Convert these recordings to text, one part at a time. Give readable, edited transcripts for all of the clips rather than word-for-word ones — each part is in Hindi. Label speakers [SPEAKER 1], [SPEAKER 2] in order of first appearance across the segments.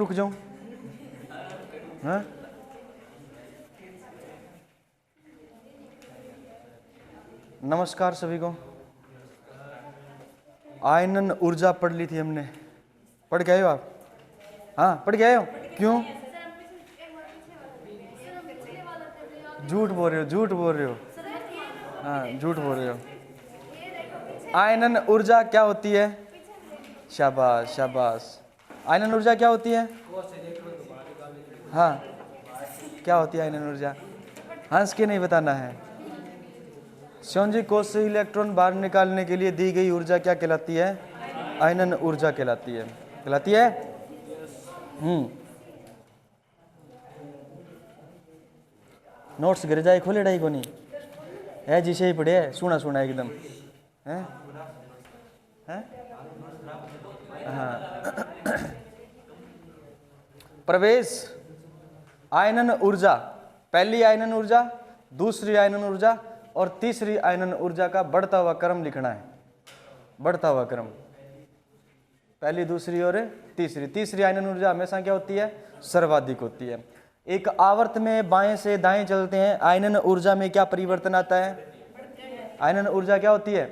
[SPEAKER 1] रुक जाऊं? हाँ, नमस्कार सभी को। आयनन ऊर्जा पढ़ ली थी हमने, पढ़ के आए हो आप? हाँ, पढ़ के आए हो? क्यों झूठ बोल रहे हो? झूठ बोल रहे हो? हाँ, झूठ बोल रहे हो। आयनन ऊर्जा क्या होती है? शाबाश शाबाश। आयनन ऊर्जा क्या होती है? हाँ, क्या होती है आयनन ऊर्जा? हंस के नहीं बताना है। संयोजी कोश से इलेक्ट्रॉन बाहर निकालने के लिए दी गई ऊर्जा क्या कहलाती है? आयनन ऊर्जा कहलाती है। कहलाती है? नोट्स गिर जाए खोले डाई को नहीं है, जिसे ही पढ़े सुना सुना एकदम है। हाँ प्रवेश आयनन ऊर्जा, पहली आयनन ऊर्जा, दूसरी आयनन ऊर्जा और तीसरी आयनन ऊर्जा का बढ़ता हुआ क्रम लिखना है। बढ़ता हुआ क्रम, पहली दूसरी और तीसरी। तीसरी आयनन ऊर्जा हमेशा क्या होती है? सर्वाधिक होती है। एक आवर्त में बाएं से दाएं चलते हैं, आयनन ऊर्जा में क्या परिवर्तन आता है? आयनन ऊर्जा क्या होती है?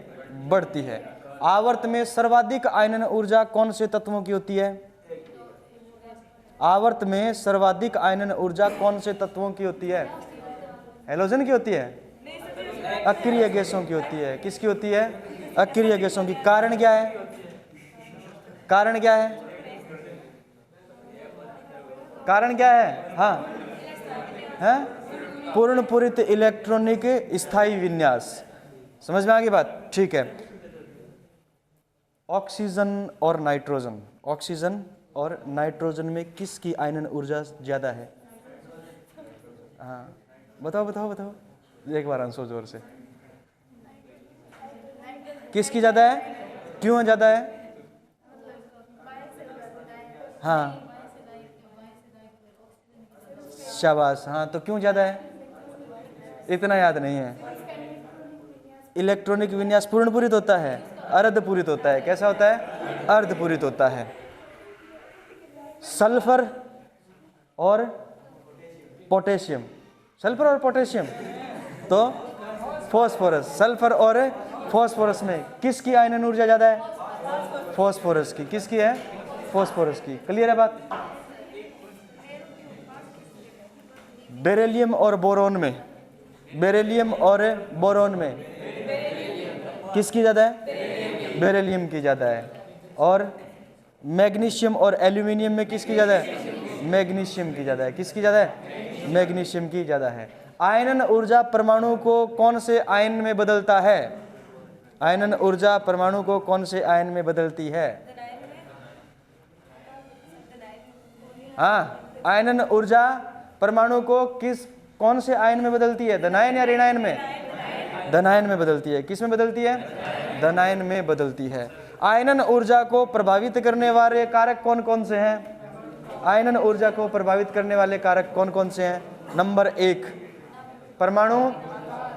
[SPEAKER 1] बढ़ती है। आवर्त में सर्वाधिक आयनन ऊर्जा कौन से तत्वों की होती है? आवर्त में सर्वाधिक आयनन ऊर्जा कौन से तत्वों की होती है? हैलोजन की होती है? अक्रिय गैसों की होती है। किसकी होती है? अक्रिय गैसों की। कारण क्या है? कारण क्या है? कारण क्या है? हाँ है पूर्ण पूरित इलेक्ट्रॉनिक स्थायी विन्यास। समझ में आ गई बात? ठीक है। ऑक्सीजन और नाइट्रोजन, ऑक्सीजन और नाइट्रोजन में किसकी आयनन ऊर्जा ज्यादा है? हाँ बताओ बताओ बताओ, एक बार आंसर जोर से। किसकी ज्यादा है? क्यों ज्यादा है? हाँ शाबाश। हाँ तो क्यों ज्यादा है? इतना याद नहीं है। इलेक्ट्रॉनिक विन्यास पूर्ण पूरित होता है, अर्धपूरित होता है। कैसा होता है? अर्धपूरित होता है। सल्फर और पोटेशियम, सल्फर और पोटेशियम तो फॉस्फोरस। सल्फर और फॉस्फोरस में किसकी आयनन ऊर्जा ज्यादा है? फॉस्फोरस की। किसकी है? फॉस्फोरस की। क्लियर है बात? बेरिलियम और बोरोन में, बेरिलियम और बोरोन में किसकी ज्यादा है? बेरिलियम की ज्यादा है। और मैग्नीशियम और एल्यूमिनियम में किसकी ज्यादा है? मैग्नीशियम की ज्यादा है। किसकी ज्यादा है? मैग्नीशियम की ज्यादा है। आयनन ऊर्जा परमाणु को कौन से आयन में बदलता है? आयनन ऊर्जा परमाणु को कौन से आयन में बदलती है? हाँ, आयनन ऊर्जा परमाणु को कौन से आयन में बदलती है? धनायन या ऋणायन में? धनायन में बदलती है। किस में बदलती है? धनायन में बदलती है। आयनन ऊर्जा को प्रभावित करने वाले कारक कौन कौन से हैं? आयनन ऊर्जा को प्रभावित करने वाले कारक कौन कौन से हैं? नंबर 1 परमाणु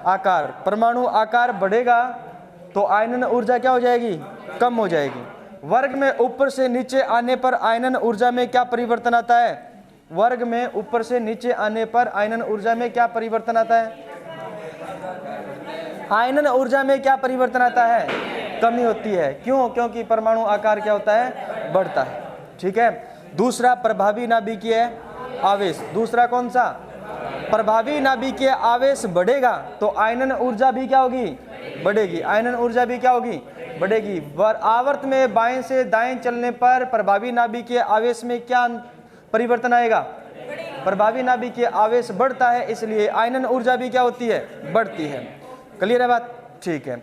[SPEAKER 1] आकार। परमाणु आकार बढ़ेगा तो आयनन ऊर्जा क्या हो जाएगी? कम हो जाएगी। वर्ग में ऊपर से नीचे आने पर आयनन ऊर्जा में क्या परिवर्तन आता है? वर्ग में ऊपर से नीचे आने पर आयनन ऊर्जा में क्या परिवर्तन आता है? आयनन ऊर्जा में क्या परिवर्तन आता है? कमी होती है। क्यों? क्योंकि परमाणु आकार क्या होता है? बढ़ता है। ठीक है। दूसरा प्रभावी नाभिकीय आवेश। दूसरा कौन सा? प्रभावी नाभिकीय आवेश बढ़ेगा तो आयनन ऊर्जा भी क्या होगी? बढ़ेगी। आयनन ऊर्जा भी क्या होगी? बढ़ेगी। आवर्त में बाएं से दाएं चलने पर प्रभावी नाभिकीय आवेश में क्या परिवर्तन आएगा? प्रभावी नाभिकीय आवेश बढ़ता है, इसलिए आयनन ऊर्जा भी क्या होती है? बढ़ती है। क्लियर है बात? ठीक है।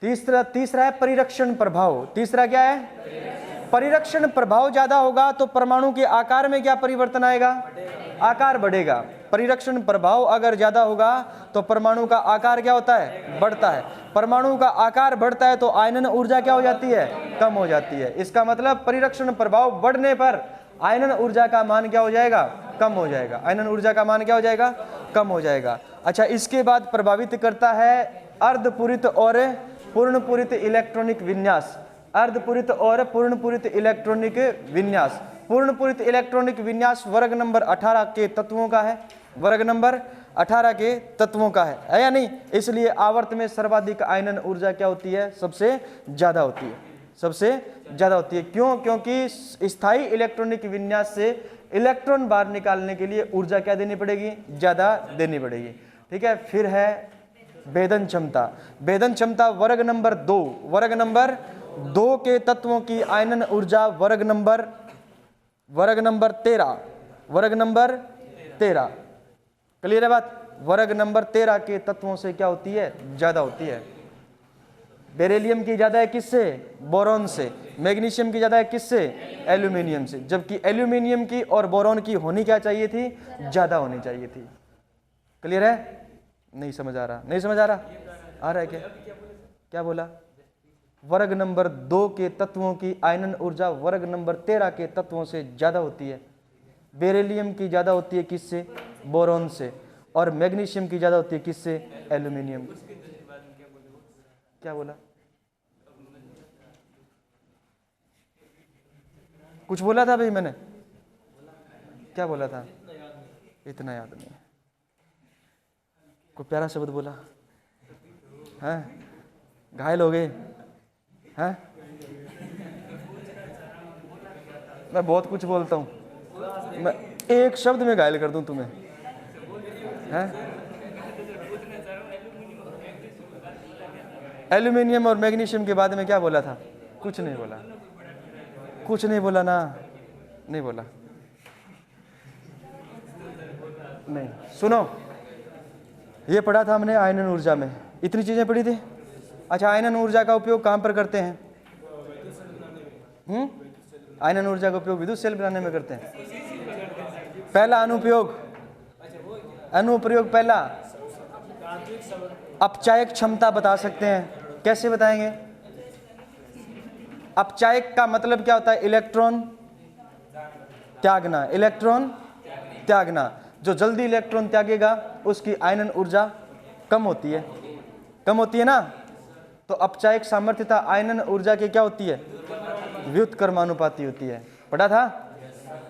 [SPEAKER 1] तीसरा है परिरक्षण प्रभाव। तीसरा क्या है? परिरक्षण प्रभाव ज्यादा होगा तो परमाणु के आकार में क्या परिवर्तन आएगा? आकार बढ़ेगा। परिरक्षण प्रभाव अगर ज्यादा होगा तो परमाणु का आकार क्या होता है? बढ़ता है। परमाणु का आकार बढ़ता है तो आयनन ऊर्जा क्या हो जाती है? कम हो जाती है। इसका मतलब परिरक्षण प्रभाव बढ़ने पर आयनन ऊर्जा का मान क्या हो जाएगा? कम हो जाएगा। आयनन ऊर्जा का मान क्या हो जाएगा? कम हो जाएगा। अच्छा, इसके बाद प्रभावित करता है अर्धपूरित और पूर्णपूरित इलेक्ट्रॉनिक विन्यास। अर्धपूरित और पूर्णपूरित इलेक्ट्रॉनिक विन्यास। पूर्ण पूरित इलेक्ट्रॉनिक विन्यास वर्ग नंबर 18 के तत्वों का है, वर्ग नंबर 18 के तत्वों का है या नहीं? इसलिए आवर्त में सर्वाधिक आयनन ऊर्जा क्या होती है? सबसे ज्यादा होती है, सबसे ज्यादा होती है। क्यों? क्योंकि स्थायी इलेक्ट्रॉनिक विन्यास से इलेक्ट्रॉन बाहर निकालने के लिए ऊर्जा क्या देनी पड़ेगी? ज्यादा देनी पड़ेगी। ठीक है, फिर है भेदन क्षमता। भेदन क्षमता वर्ग नंबर 2, वर्ग नंबर 2 के तत्वों की आयनन ऊर्जा वर्ग नंबर 13, वर्ग नंबर 13। क्लियर है बात? वर्ग नंबर 13 के तत्वों से क्या होती है? ज्यादा होती है। बेरिलियम की ज्यादा है किससे? बोरॉन से। मैग्नीशियम की ज्यादा है किससे? एल्यूमिनियम से। जबकि एल्यूमिनियम की और बोरॉन की होनी क्या चाहिए थी? ज्यादा होनी चाहिए थी। क्लियर है? नहीं समझ आ रहा? नहीं समझ आ रहा? आ रहा है क्या? क्या बोला? वर्ग नंबर 2 के तत्वों की आयनन ऊर्जा वर्ग नंबर 13 के तत्वों से ज्यादा होती है। बेरिलियम की ज्यादा होती है किससे? बोरॉन से। और मैग्नीशियम की ज्यादा होती है किससे? एल्यूमिनियम। क्या बोला? कुछ बोला था भाई मैंने? क्या बोला था? इतना याद नहीं। कोई प्यारा शब्द बोला है? घायल हो गए हैं? मैं बहुत कुछ बोलता हूँ, मैं एक शब्द में घायल कर दूं तुम्हें हैं? एल्यूमिनियम और मैग्नीशियम के बाद में क्या बोला था? कुछ नहीं बोला, कुछ नहीं बोला ना, नहीं बोला। नहीं सुनो, ये पढ़ा था हमने आयनन ऊर्जा में, इतनी चीजें पढ़ी थी। अच्छा, आयनन ऊर्जा का उपयोग कहां पर करते हैं? आयनन ऊर्जा का उपयोग विद्युत सेल बनाने में करते हैं। पहला अनुप्रयोग, अनुप्रयोग पहला अपचायक क्षमता बता सकते हैं। कैसे बताएंगे? अपचायक का मतलब क्या होता है? इलेक्ट्रॉन त्यागना, इलेक्ट्रॉन त्यागना। जो जल्दी इलेक्ट्रॉन त्यागेगा उसकी आयनन ऊर्जा कम होती है, कम होती है ना। तो अपचायक सामर्थ्यता आयनन ऊर्जा की क्या होती है? व्युत्क्रमानुपाती होती है। पढ़ा था?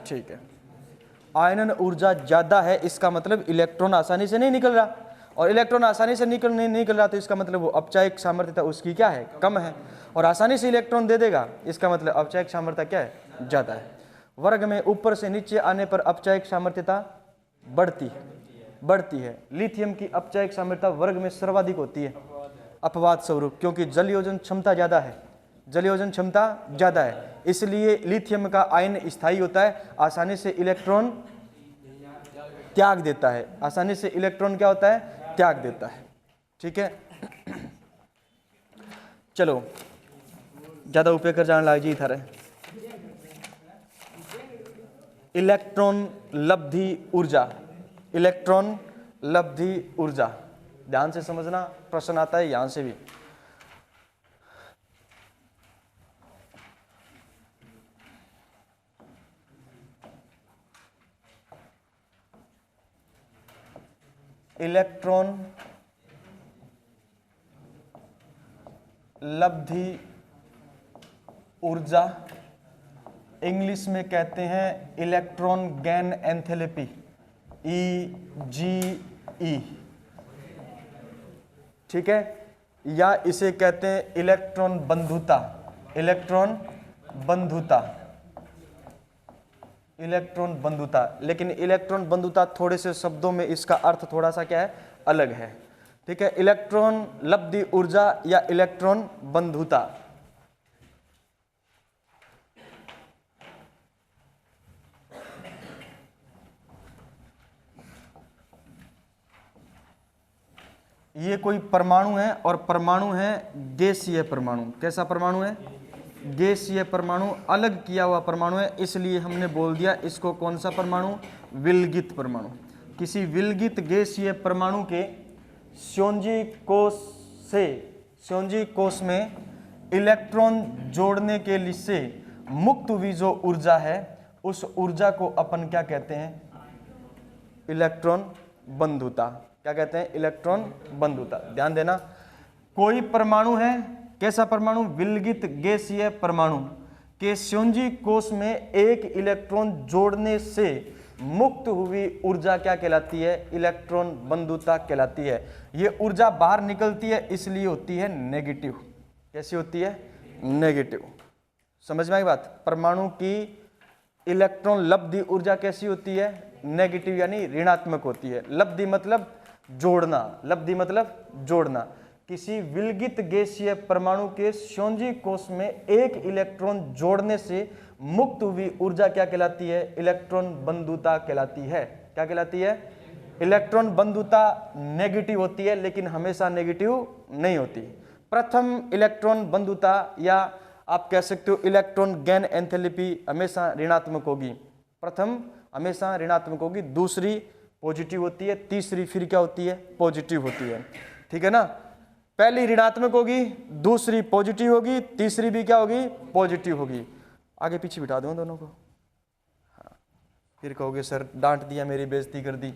[SPEAKER 1] ठीक है। आयनन ऊर्जा ज्यादा है, इसका मतलब इलेक्ट्रॉन आसानी से नहीं निकल रहा, और इलेक्ट्रॉन आसानी से नहीं निकल रहा, तो इसका मतलब वो अपचायक सामर्थ्यता उसकी क्या है? कम है। और आसानी से इलेक्ट्रॉन दे देगा, इसका मतलब अपचायक सामर्थ्यता क्या है? ज्यादा है। वर्ग में ऊपर से नीचे आने पर अपचायक सामर्थ्यता बढ़ती है। लिथियम की अपचायक सामर्थ्यता वर्ग में सर्वाधिक होती है अपवाद स्वरूप, क्योंकि जल योजन क्षमता ज्यादा है, जल योजन क्षमता ज्यादा है, इसलिए लिथियम का आयन स्थायी होता है, आसानी से इलेक्ट्रॉन त्याग देता है, आसानी से इलेक्ट्रॉन क्या होता है? त्याग देता है। ठीक है, चलो ज्यादा उपयोग कर जाने लाग जी थारे। इलेक्ट्रॉन लब्धि ऊर्जा, इलेक्ट्रॉन लब्धि ऊर्जा, ध्यान से समझना, प्रश्न आता है यहां से भी। इलेक्ट्रॉन लब्धि ऊर्जा इंग्लिश में कहते हैं इलेक्ट्रॉन गेन एंथैल्पी, EGE। ठीक है, या इसे कहते हैं इलेक्ट्रॉन बंधुता, इलेक्ट्रॉन बंधुता, इलेक्ट्रॉन बंधुता। लेकिन इलेक्ट्रॉन बंधुता थोड़े से शब्दों में इसका अर्थ थोड़ा सा क्या है? अलग है। ठीक है, इलेक्ट्रॉन लब्धि ऊर्जा या इलेक्ट्रॉन बंधुता। ये कोई परमाणु है, और परमाणु है गैसीय परमाणु। कैसा परमाणु है? गैसीय परमाणु, अलग किया हुआ परमाणु है, इसलिए हमने बोल दिया इसको कौन सा परमाणु? विलगित परमाणु। किसी विलगित गैसीय परमाणु के श्योंजी कोश से, श्योंजी कोश में इलेक्ट्रॉन जोड़ने के लिए से मुक्त हुई जो ऊर्जा है, उस ऊर्जा को अपन क्या कहते हैं? इलेक्ट्रॉन बंधुता। क्या कहते हैं? इलेक्ट्रॉन बंधुता। ध्यान देना, कोई परमाणु है, कैसा परमाणु? विलगित गैसीय परमाणु कि श्योंजी कोष में एक इलेक्ट्रॉन जोड़ने से मुक्त हुई ऊर्जा क्या कहलाती है? इलेक्ट्रॉन बंधुता कहलाती है। ये ऊर्जा बाहर निकलती है इसलिए होती है नेगेटिव। कैसी होती है? नेगेटिव। समझ में आई बात? परमाणु की इलेक्ट्रॉन लब्धि ऊर्जा कैसी होती है? नेगेटिव यानी ऋणात्मक होती है। लब्धि मतलब जोड़ना, लब्धि मतलब जोड़ना। किसी विलगित गैसीय परमाणु के श्योंजी कोष में एक इलेक्ट्रॉन जोड़ने से मुक्त हुई ऊर्जा क्या कहलाती है? इलेक्ट्रॉन बंधुता कहलाती है। क्या कहलाती है? इलेक्ट्रॉन बंधुता नेगेटिव होती है लेकिन हमेशा नेगेटिव नहीं होती। प्रथम इलेक्ट्रॉन बंधुता या आप कह सकते हो इलेक्ट्रॉन गेन एंथैल्पी हमेशा ऋणात्मक होगी। प्रथम हमेशा ऋणात्मक होगी, दूसरी पॉजिटिव होती है, तीसरी फिर क्या होती है? पॉजिटिव होती है। ठीक है ना? पहली ऋणात्मक होगी, दूसरी पॉजिटिव होगी, तीसरी भी क्या होगी? पॉजिटिव होगी। आगे पीछे बिठा दो दोनों को। हाँ, फिर कहोगे सर डांट दिया, मेरी बेइज्जती कर दी।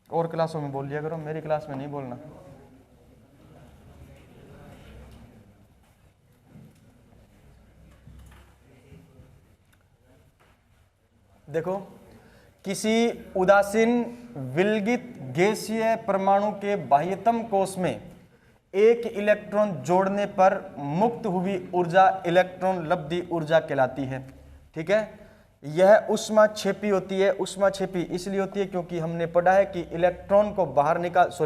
[SPEAKER 1] और क्लासों में बोल लिया करो, मेरी क्लास में नहीं बोलना। देखो, किसी उदासीन विलगित गैसीय परमाणु के बाह्यतम कोष में एक इलेक्ट्रॉन जोड़ने पर मुक्त हुई ऊर्जा इलेक्ट्रॉन लब्धि ऊर्जा कहलाती है। ठीक है? यह ऊष्माक्षेपी होती है। ऊष्माक्षेपी इसलिए होती है क्योंकि हमने पढ़ा है कि इलेक्ट्रॉन को बाहर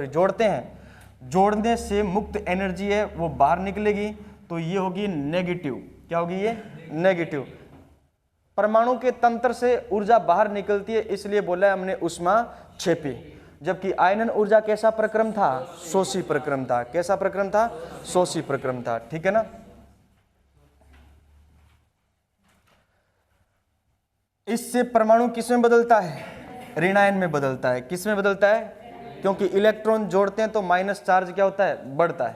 [SPEAKER 1] जोड़ते हैं, जोड़ने से मुक्त एनर्जी है वो बाहर निकलेगी, तो ये होगी नेगेटिव। क्या होगी ये? नेगेटिव। परमाणु के तंत्र से ऊर्जा बाहर निकलती है इसलिए बोला है हमने ऊष्माक्षेपी। जबकि आयनन ऊर्जा कैसा प्रक्रम था? शोषी प्रक्रम था। कैसा प्रक्रम था? शोषी प्रक्रम था। ठीक है ना? इससे परमाणु किसमें बदलता है? ऋणायन में बदलता है। किसमें बदलता है? क्योंकि इलेक्ट्रॉन जोड़ते हैं तो माइनस चार्ज क्या होता है? बढ़ता है।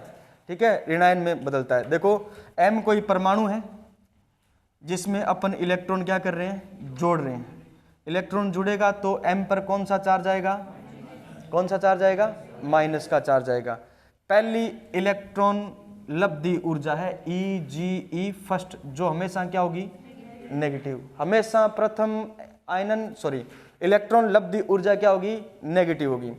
[SPEAKER 1] ठीक है? ऋणायन में बदलता है। देखो, m कोई परमाणु है जिसमें अपन इलेक्ट्रॉन क्या कर रहे हैं? जोड़ रहे हैं। इलेक्ट्रॉन जुड़ेगा तो m पर कौन सा चार्ज आएगा? कौन सा चार्ज आएगा? माइनस का चार्ज आएगा। पहली इलेक्ट्रॉन लब्धि ऊर्जा है EgE फर्स्ट, जो हमेशा क्या होगी? नेगेटिव। हमेशा प्रथम इलेक्ट्रॉन लब्धि ऊर्जा क्या होगी? नेगेटिव होगी।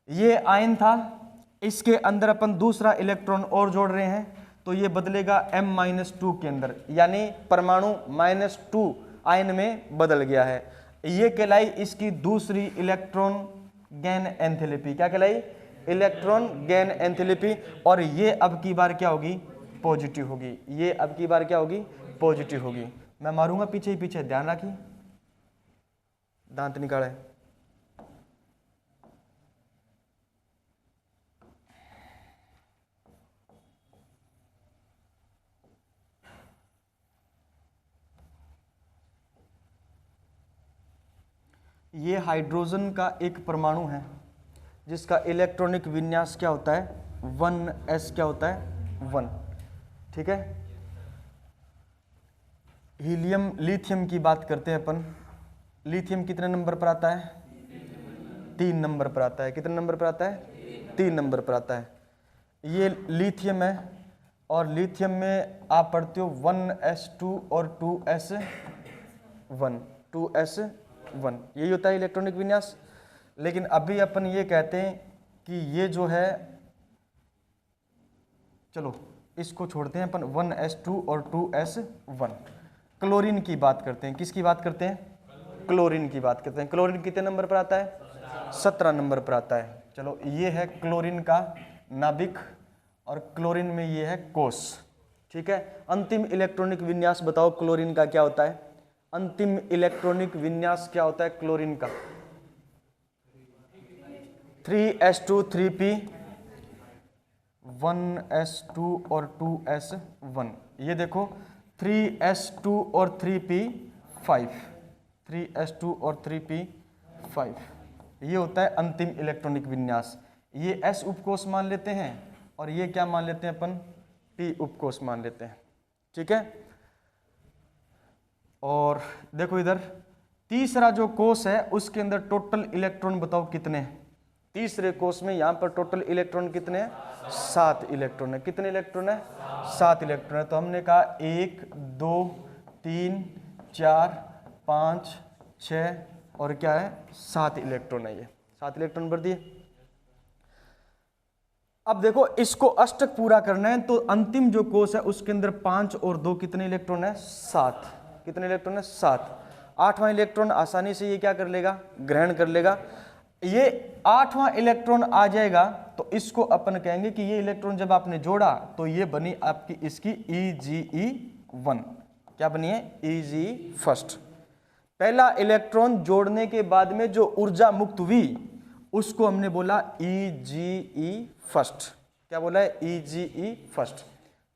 [SPEAKER 1] ये आयन था, इसके अंदर अपन दूसरा इलेक्ट्रॉन और जोड़ रहे हैं तो ये बदलेगा M-2 के अंदर, यानी परमाणु -2 आयन में बदल गया है। ये कहलाई इसकी दूसरी इलेक्ट्रॉन गेन एंथैल्पी। क्या कहलाई? Electron gain enthalpy. और ये अब की बार क्या होगी? पॉजिटिव होगी। ये अब की बार क्या होगी? पॉजिटिव होगी। मैं मारूंगा पीछे ही पीछे, ध्यान रखिए। दांत निकाले। ये हाइड्रोजन का एक परमाणु है जिसका इलेक्ट्रॉनिक विन्यास क्या होता है? 1s क्या होता है? 1। ठीक है? हीलियम लिथियम की बात करते हैं अपन। लिथियम कितने नंबर पर आता है? 3 नंबर पर आता है। कितने नंबर पर आता है? 3 नंबर पर आता है। ये लिथियम है और लिथियम में आप पढ़ते हो 1s2 और 2s1। 2s1 यही होता है इलेक्ट्रॉनिक विन्यास। लेकिन अभी अपन ये कहते हैं कि ये जो है, चलो इसको छोड़ते हैं अपन, 1s2 और 2s1। क्लोरीन की बात करते हैं। किसकी बात करते हैं? क्लोरीन की बात करते हैं। क्लोरीन कितने नंबर पर आता है? 17 नंबर पर आता है। चलो, ये है क्लोरीन का नाभिक और क्लोरीन में ये है कोष। ठीक है? अंतिम इलेक्ट्रॉनिक विन्यास बताओ क्लोरीन का क्या होता है? अंतिम इलेक्ट्रॉनिक विन्यास क्या होता है क्लोरीन का? 3s2 3p, 1s2 और 2s1। ये देखो 3s2 और 3p 5, 3s2 और 3p 5। ये होता है अंतिम इलेक्ट्रॉनिक विन्यास। ये s उपकोष मान लेते हैं और ये क्या मान लेते हैं अपन? p उपकोष मान लेते हैं। ठीक है? और देखो इधर तीसरा जो कोष है उसके अंदर टोटल इलेक्ट्रॉन बताओ कितने हैं? तीसरे कोष में यहाँ पर टोटल इलेक्ट्रॉन कितने हैं? 7 इलेक्ट्रॉन है। कितने इलेक्ट्रॉन है? 7 इलेक्ट्रॉन है। तो हमने कहा 1 2 3 4 5 6 और क्या है? 7 इलेक्ट्रॉन है। ये 7 इलेक्ट्रॉन भर दिए। अब देखो इसको अष्टक पूरा करना है तो अंतिम जो कोष है उसके अंदर 5 और 2 कितने इलेक्ट्रॉन है? 7। कितने इलेक्ट्रॉन है? 7। 8वां इलेक्ट्रॉन आसानी से ये क्या कर लेगा? ग्रहण कर लेगा। ये 8वां इलेक्ट्रॉन आ जाएगा तो इसको अपन कहेंगे कि ये इलेक्ट्रॉन जब आपने जोड़ा तो ये बनी आपकी इसकी EgE1। क्या बनी है? EgE1। पहला इलेक्ट्रॉन जोड़ने के बाद में जो ऊर्जा मुक्त हुई उसको हमने बोला EgE1। क्या बोला है? EgE1।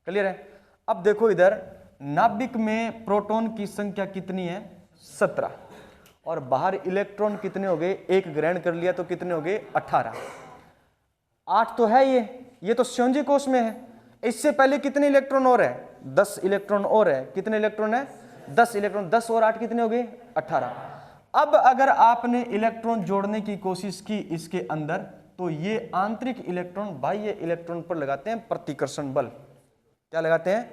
[SPEAKER 1] क्लियर है? अब देखो इधर नाभिक में प्रोटॉन की संख्या कितनी है? 17 और बाहर इलेक्ट्रॉन कितने हो गए? एक ग्रहण कर लिया तो कितने हो गए? 18। 8 तो है ये तो संयोजी कोष में है। इससे पहले कितने इलेक्ट्रॉन और है? 10 इलेक्ट्रॉन और है। कितने इलेक्ट्रॉन है? 10 इलेक्ट्रॉन। 10 और 8 कितने हो गए? 18। अब अगर आपने इलेक्ट्रॉन जोड़ने की कोशिश की इसके अंदर तो ये आंतरिक इलेक्ट्रॉन बाह्य इलेक्ट्रॉन पर लगाते हैं प्रतिकर्षण बल। क्या लगाते हैं?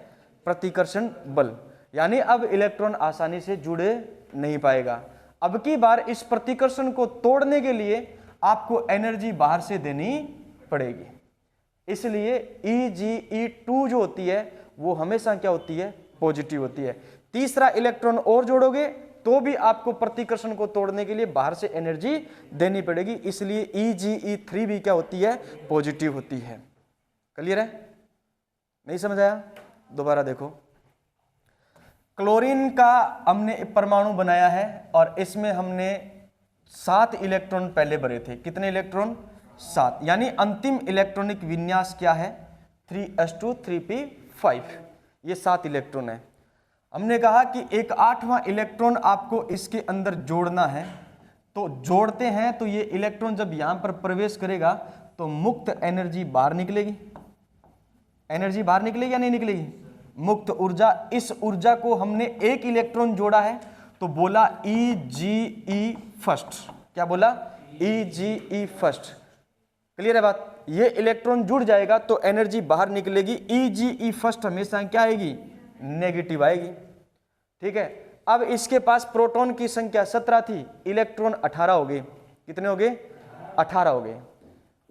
[SPEAKER 1] प्रतिकर्षण बल। यानी अब इलेक्ट्रॉन आसानी से जुड़े नहीं पाएगा। अब की बार इस प्रतिकर्षण को तोड़ने के लिए आपको एनर्जी बाहर से देनी पड़ेगी। इसलिए EgE2 जो होती है वो हमेशा क्या होती है? पॉजिटिव होती है। तीसरा इलेक्ट्रॉन और जोड़ोगे तो भी आपको प्रतिकर्षण को तोड़ने के लिए बाहर से एनर्जी देनी पड़ेगी। इसलिए EgE3 भी क्या होती है? पॉजिटिव होती है। क्लियर है? नहीं समझ आया? दोबारा देखो। क्लोरीन का हमने परमाणु बनाया है और इसमें हमने 7 इलेक्ट्रॉन पहले भरे थे। कितने इलेक्ट्रॉन? 7। यानी अंतिम इलेक्ट्रॉनिक विन्यास क्या है? 3s2 3p5। ये 7 इलेक्ट्रॉन है। हमने कहा कि एक 8वां इलेक्ट्रॉन आपको इसके अंदर जोड़ना है। तो जोड़ते हैं तो ये इलेक्ट्रॉन जब यहां पर प्रवेश करेगा तो मुक्त एनर्जी बाहर निकलेगी। एनर्जी बाहर निकलेगी या नहीं निकलेगी? मुक्त ऊर्जा। इस ऊर्जा को हमने एक इलेक्ट्रॉन जोड़ा है तो बोला EgE1। क्या बोला? EgE1। क्लियर है बात? ये इलेक्ट्रॉन जुड़ जाएगा तो एनर्जी बाहर निकलेगी। EgE1 हमेशा क्या आएगी? नेगेटिव आएगी। ठीक है। अब इसके पास प्रोटॉन की संख्या 17 थी, इलेक्ट्रॉन 18 हो गए। कितने हो गए? 18 हो गए।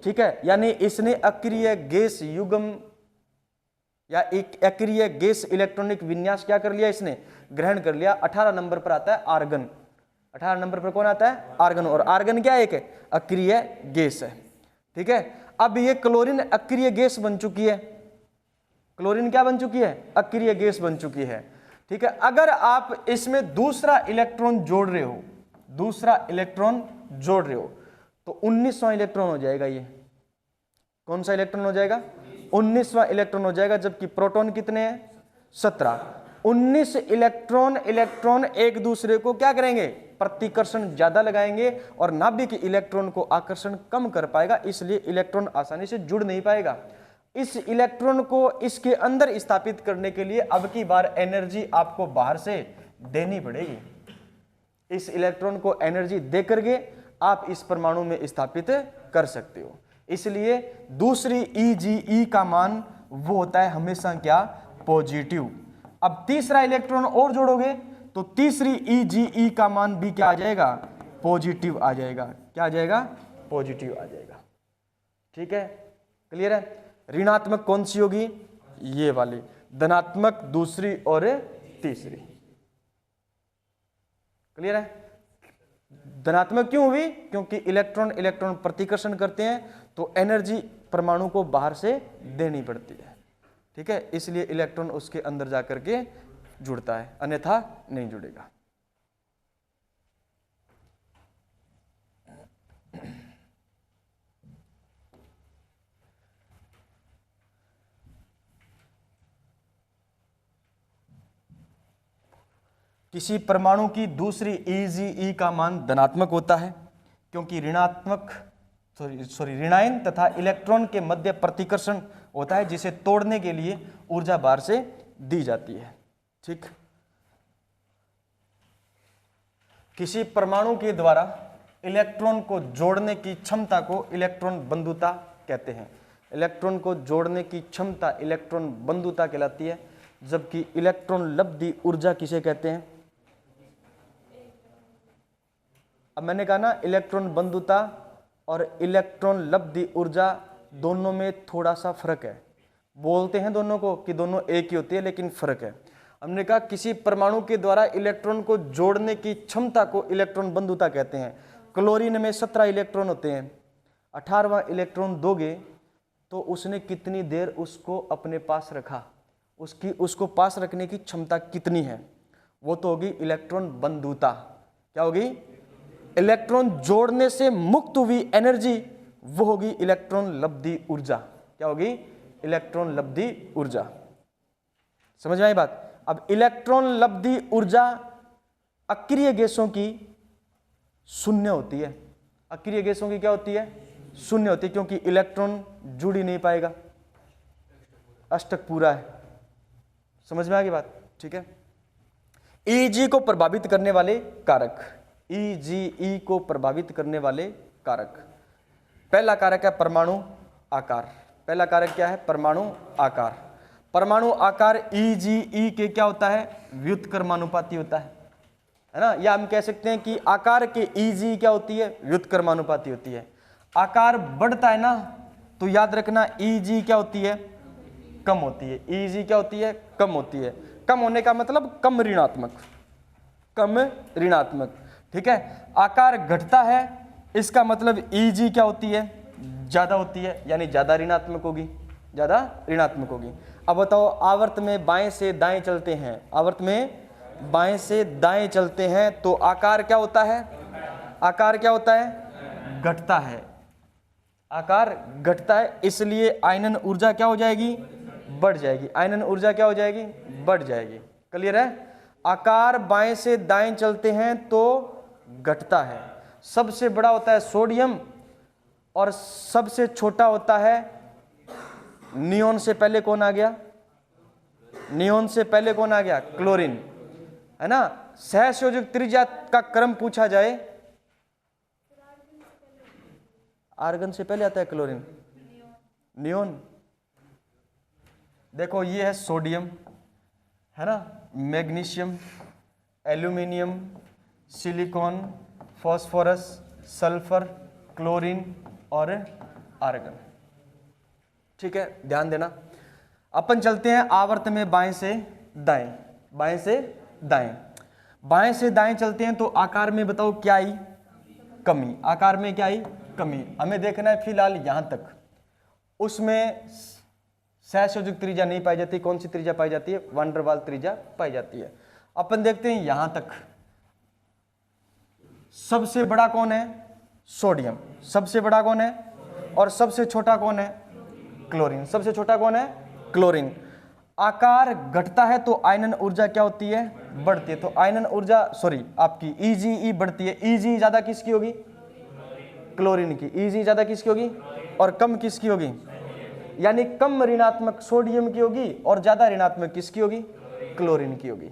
[SPEAKER 1] ठीक है। यानी इसने अक्रिय गैस युग्म या एक अक्रिय गैस इलेक्ट्रॉनिक विन्यास क्या कर लिया? इसने ग्रहण कर लिया। 18 नंबर पर आता है आर्गन। 18 नंबर पर कौन आता है? आर्गन। और आर्गन क्या है? एक अक्रिय गैस है। ठीक है। अब ये क्लोरीन अक्रिय गैस बन चुकी है। क्लोरीन क्या बन चुकी है? अक्रिय गैस बन चुकी है। ठीक है। अगर आप इसमें दूसरा इलेक्ट्रॉन जोड़ रहे हो, दूसरा इलेक्ट्रॉन जोड़ रहे हो तो 19वां इलेक्ट्रॉन हो जाएगा। ये कौन सा इलेक्ट्रॉन हो जाएगा? 19वां इलेक्ट्रॉन हो जाएगा। जबकि प्रोटॉन कितने हैं? 17। 19 इलेक्ट्रॉन एक दूसरे को क्या करेंगे? प्रतिकर्षण ज्यादा लगाएंगे और नाभिक इलेक्ट्रॉन को आकर्षण कम कर पाएगा। इसलिए इलेक्ट्रॉन आसानी से जुड़ नहीं पाएगा। इस इलेक्ट्रॉन को इसके अंदर स्थापित करने के लिए अब की बार एनर्जी आपको बाहर से देनी पड़ेगी। इस इलेक्ट्रॉन को एनर्जी देकर के आप इस परमाणु में स्थापित कर सकते हो। इसलिए दूसरी EgE का मान वो होता है हमेशा क्या? पॉजिटिव। अब तीसरा इलेक्ट्रॉन और जोड़ोगे तो तीसरी EgE का मान भी क्या आ जाएगा? पॉजिटिव आ जाएगा। क्या आ जाएगा? पॉजिटिव आ जाएगा। ठीक है। क्लियर है? ऋणात्मक कौन सी होगी? ये वाली। धनात्मक दूसरी और तीसरी। क्लियर है? धनात्मक क्यों हुई? क्योंकि इलेक्ट्रॉन प्रतिकर्षण करते हैं तो एनर्जी परमाणु को बाहर से देनी पड़ती है। ठीक है। इसलिए इलेक्ट्रॉन उसके अंदर जाकर के जुड़ता है, अन्यथा नहीं जुड़ेगा। किसी परमाणु की दूसरी EgE का मान धनात्मक होता है क्योंकि ऋणायन तथा इलेक्ट्रॉन के मध्य प्रतिकर्षण होता है जिसे तोड़ने के लिए ऊर्जा बाहर से दी जाती है। ठीक। किसी परमाणु के द्वारा इलेक्ट्रॉन को जोड़ने की क्षमता को इलेक्ट्रॉन बंधुता कहते हैं। इलेक्ट्रॉन को जोड़ने की क्षमता इलेक्ट्रॉन बंधुता कहलाती है, जबकि इलेक्ट्रॉन लब्धि ऊर्जा किसे कहते हैं? अब मैंने कहा ना, इलेक्ट्रॉन बंधुता और इलेक्ट्रॉन लब्धि ऊर्जा दोनों में थोड़ा सा फर्क है। बोलते हैं दोनों को कि दोनों एक ही होती है, लेकिन फर्क है। हमने कहा किसी परमाणु के द्वारा इलेक्ट्रॉन को जोड़ने की क्षमता को इलेक्ट्रॉन बंधुता कहते हैं। क्लोरीन में 17 इलेक्ट्रॉन होते हैं, 18वां इलेक्ट्रॉन दोगे तो उसने कितनी देर उसको अपने पास रखा, उसको पास रखने की क्षमता कितनी है, वो तो होगी इलेक्ट्रॉन बंधुता। क्या होगी? इलेक्ट्रॉन जोड़ने से मुक्त हुई एनर्जी वो होगी इलेक्ट्रॉन लब्धि ऊर्जा। क्या होगी? इलेक्ट्रॉन लब्धि ऊर्जा। समझ में आई बात? अब इलेक्ट्रॉन लब्धि ऊर्जा अक्रिय गैसों की शून्य होती है। अक्रिय गैसों की क्या होती है? शून्य होती है, क्योंकि इलेक्ट्रॉन जुड़ ही नहीं पाएगा, अष्टक पूरा है। समझ में आ गई बात? ठीक है। ईजी को प्रभावित करने वाले कारक, ई को प्रभावित करने वाले कारक। पहला कारक है परमाणु आकार। पहला कारक क्या है? परमाणु आकार। परमाणु आकार ई के क्या होता है? व्युत्क्रमानुपाती होता है ना। या हम कह सकते हैं कि आकार के ई क्या होती है? व्युत्क्रमानुपाती होती है। आकार बढ़ता है ना, तो याद रखना ई क्या होती है? कम होती है। ई क्या होती है? कम होती है। कम होने का मतलब कम ऋणात्मक, कम ऋणात्मक। ठीक है। आकार घटता है, इसका मतलब ई क्या होती है? ज्यादा होती है, यानी ज्यादा ऋणात्मक होगी, ज्यादा ऋणात्मक होगी। अब बताओ, आवर्त में बाएं से दाएं चलते हैं, आवर्त में बाएं से दाएं चलते हैं तो आकार क्या होता है? आकार क्या होता है? घटता है। आकार घटता है, इसलिए आयनन ऊर्जा क्या हो जाएगी? बढ़ जाएगी। आयनन ऊर्जा क्या हो जाएगी? बढ़ जाएगी। क्लियर है? आकार बाएं से दाएं चलते हैं तो घटता है। सबसे बड़ा होता है सोडियम और सबसे छोटा होता है, नियोन से पहले कौन आ गया? नियोन से पहले कौन आ गया? क्लोरीन, है ना। सहसंयोजक त्रिज्या का क्रम पूछा जाए, आर्गन से पहले आता है क्लोरीन, नियोन। देखो ये है सोडियम, है ना, magnesium, aluminium, silicon, phosphorus, sulphur, chlorine और आर्गन। ठीक है, ध्यान देना। अपन चलते हैं आवर्त में बाएं से दाएं, बाएं से दाएं। बाएं से दाएं चलते हैं तो आकार में बताओ क्या आई? कमी। आकार में क्या आई? कमी। हमें देखना है फिलहाल यहां तक, उसमें सहसंयोजक त्रिज्या नहीं पाई जाती। कौन सी त्रिज्या पाई जाती है? वैन डर वाल्स त्रिज्या पाई जाती है। अपन देखते हैं यहां तक, सबसे बड़ा कौन है? सोडियम। सबसे बड़ा कौन है? और सबसे छोटा कौन है? क्लोरीन। सबसे छोटा कौन है? क्लोरीन। आकार घटता है तो आयनन ऊर्जा क्या होती है? बढ़ती है। तो आयनन ऊर्जा आपकी ई बढ़ती है। ई ज्यादा किसकी होगी? क्लोरीन की। ई ज्यादा किसकी होगी? और कम किसकी होगी? यानी कम ऋणात्मक सोडियम की होगी और ज्यादा ऋणात्मक किसकी होगी? क्लोरीन की होगी।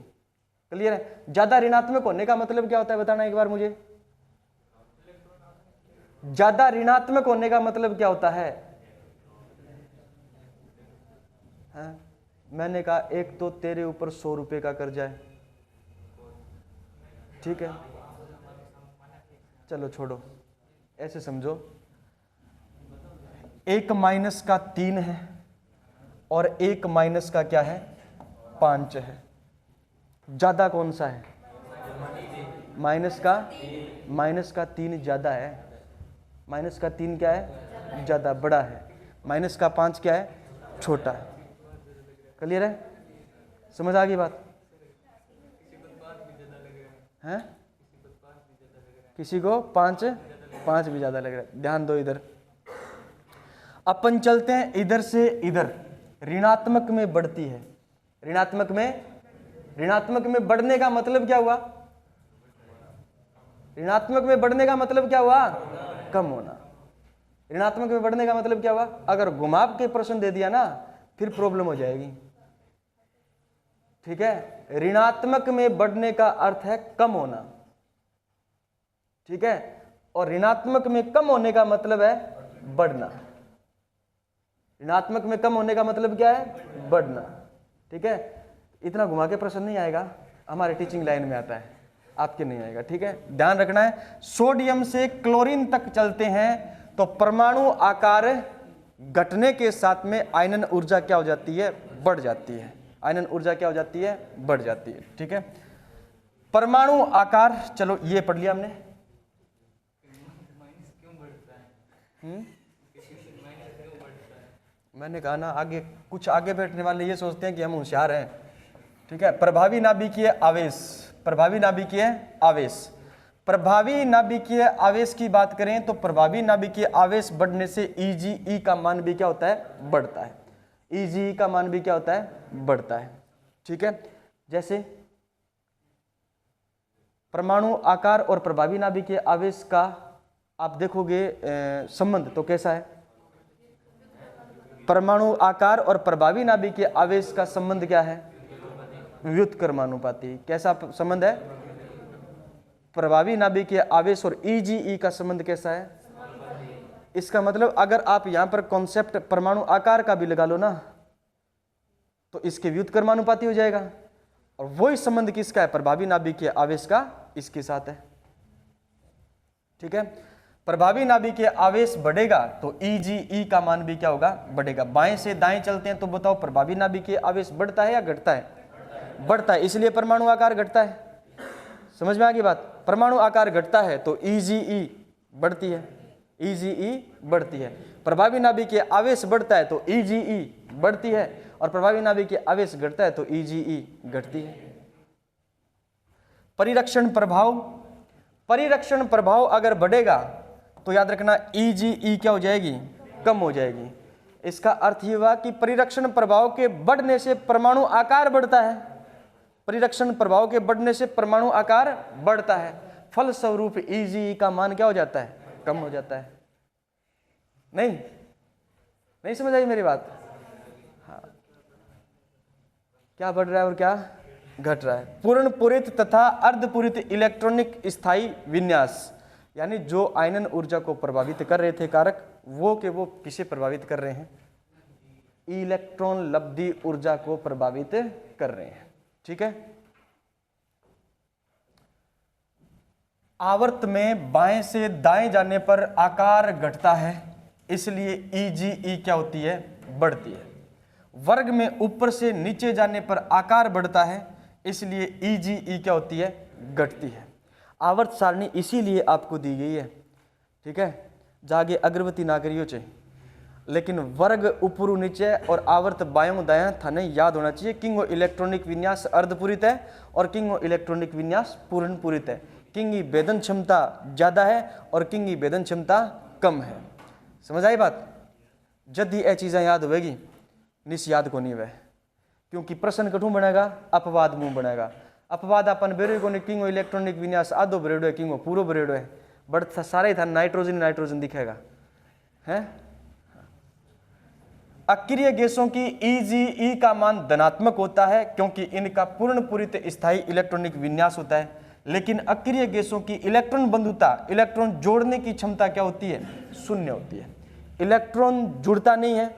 [SPEAKER 1] क्लियर है? ज्यादा ऋणात्मक होने का मतलब क्या होता है बताना एक बार मुझे। ज्यादा ऋणात्मक होने का मतलब क्या होता है? हाँ? मैंने कहा एक तो तेरे ऊपर 100 रुपए का कर्जा है, ठीक है, चलो छोड़ो, ऐसे समझो, 1 माइनस का 3 है और 1 माइनस का क्या है? 5 है। ज्यादा कौन सा है? माइनस का 3 ज्यादा है। माइनस का 3 क्या है? ज्यादा, बड़ा है। माइनस का 5 क्या है? छोटा है। क्लियर है? समझ आ गई बात? हैं? किसी को 5 भी ज्यादा लग रहा है। ध्यान दो इधर। अपन चलते हैं इधर से इधर, ऋणात्मक में बढ़ती है। ऋणात्मक में बढ़ने का मतलब क्या हुआ? ऋणात्मक में बढ़ने का मतलब क्या हुआ? कम होना। ऋणात्मक में बढ़ने का मतलब क्या हुआ? अगर घुमाव के प्रश्न दे दिया ना फिर प्रॉब्लम हो जाएगी। ठीक है, ऋणात्मक में बढ़ने का अर्थ है कम होना। ठीक है, और ऋणात्मक में कम होने का मतलब है बढ़ना। ऋणात्मक में कम होने का मतलब क्या है? बढ़ना। ठीक है, इतना घुमा के प्रश्न नहीं आएगा, हमारे टीचिंग लाइन में आता है, आपके नहीं आएगा। ठीक है, ध्यान रखना है। सोडियम से क्लोरीन तक चलते हैं तो परमाणु आकार घटने के साथ में आयनन ऊर्जा क्या हो जाती है? बढ़ जाती है। आयनन ऊर्जा क्या हो जाती है? बढ़ जाती है। ठीक है, परमाणु आकार, चलो ये पढ़ लिया हमने। मैंने कहा ना, आगे कुछ आगे बैठने वाले ये सोचते हैं कि हम होशियार हैं। ठीक है, प्रभावी नाभिकीय आवेश, प्रभावी नाभिकीय आवेश, प्रभावी नाभिकीय आवेश की बात करें तो प्रभावी नाभिकीय आवेश बढ़ने से EgE का मान भी क्या होता है? बढ़ता है। EgE का मान भी क्या होता है? बढ़ता है। ठीक है, जैसे परमाणु आकार और प्रभावी नाभिकीय आवेश का आप देखोगे संबंध तो कैसा है? परमाणु आकार और प्रभावी नाभिकीय आवेश का संबंध क्या है? व्युत्क्रमानुपाती। कैसा संबंध है? प्रभावी नाभिकीय आवेश और EgE का संबंध कैसा है? इसका मतलब अगर आप यहां पर कॉन्सेप्ट परमाणु आकार का भी लगा लो ना, तो इसके व्युत्क्रमानुपाती हो जाएगा। और वही संबंध किसका है? प्रभावी नाभिकीय आवेश का इसके साथ है। ठीक है, प्रभावी नाभिकीय आवेश बढ़ेगा तो EgE का मान भी क्या होगा? बढ़ेगा। बाएं से दाएं चलते हैं तो बताओ प्रभावी नाभिकीय आवेश बढ़ता है या घटता है? बढ़ता है, इसलिए परमाणु आकार घटता है। समझ में आ गई बात? परमाणु आकार घटता है तो EgE बढ़ती है, EgE बढ़ती है। प्रभावी नाभिकीय आवेश बढ़ता है तो EgE बढ़ती है, और प्रभावी नाभिकीय आवेश घटता है तो EgE घटती है। परिरक्षण प्रभाव, परिरक्षण प्रभाव अगर बढ़ेगा तो याद रखना EgE क्या हो जाएगी? कम हो जाएगी। इसका अर्थ ये हुआ कि परिरक्षण प्रभाव के बढ़ने से परमाणु आकार बढ़ता है। परिरक्षण प्रभाव के बढ़ने से परमाणु आकार बढ़ता है, फलस्वरूप EgE का मान क्या हो जाता है? कम हो जाता है। नहीं समझ आई मेरी बात? हाँ, क्या बढ़ रहा है और क्या घट रहा है? पूर्ण पूरित तथा अर्धपूरित इलेक्ट्रॉनिक स्थायी विन्यास, यानी जो आयनन ऊर्जा को प्रभावित कर रहे थे कारक, वो किसे प्रभावित कर रहे हैं? इलेक्ट्रॉन लब्धि ऊर्जा को प्रभावित कर रहे हैं। ठीक है, आवर्त में बाएं से दाएं जाने पर आकार घटता है, इसलिए EgE क्या होती है? बढ़ती है। वर्ग में ऊपर से नीचे जाने पर आकार बढ़ता है, इसलिए EgE क्या होती है? घटती है। आवर्त सारणी इसीलिए आपको दी गई है। ठीक है, जागे अग्रवती ना करियो चे, लेकिन वर्ग ऊपर नीचे और आवर्त बायों दायां थाने याद होना चाहिए। किंगो इलेक्ट्रॉनिक विन्यास अर्धपूरित है और किंगो इलेक्ट्रॉनिक विन्यास पूर्ण पूरित है। किंगी भेदन क्षमता ज्यादा है और किंगी भेदन क्षमता कम है। समझ आई बात? जब ये चीज़ें याद होगी, निस याद को नहीं वह, क्योंकि प्रश्न कठू बनेगा, अपवाद मुंह बनेगा। अपवाद अपन बेरो को किंगो इलेक्ट्रॉनिक विन्यास आधो बरेडो है, किंगो पूरो बरेडो है, बट सारा ही था नाइट्रोजन दिखेगा है। अक्रिय गैसों की EgE का मान धनात्मक होता है क्योंकि इनका पूर्ण पूरित स्थायी इलेक्ट्रॉनिक विन्यास होता है, लेकिन अक्रिय गैसों की इलेक्ट्रॉन बंधुता, इलेक्ट्रॉन जोड़ने की क्षमता क्या होती है? शून्य होती है। इलेक्ट्रॉन जुड़ता नहीं है।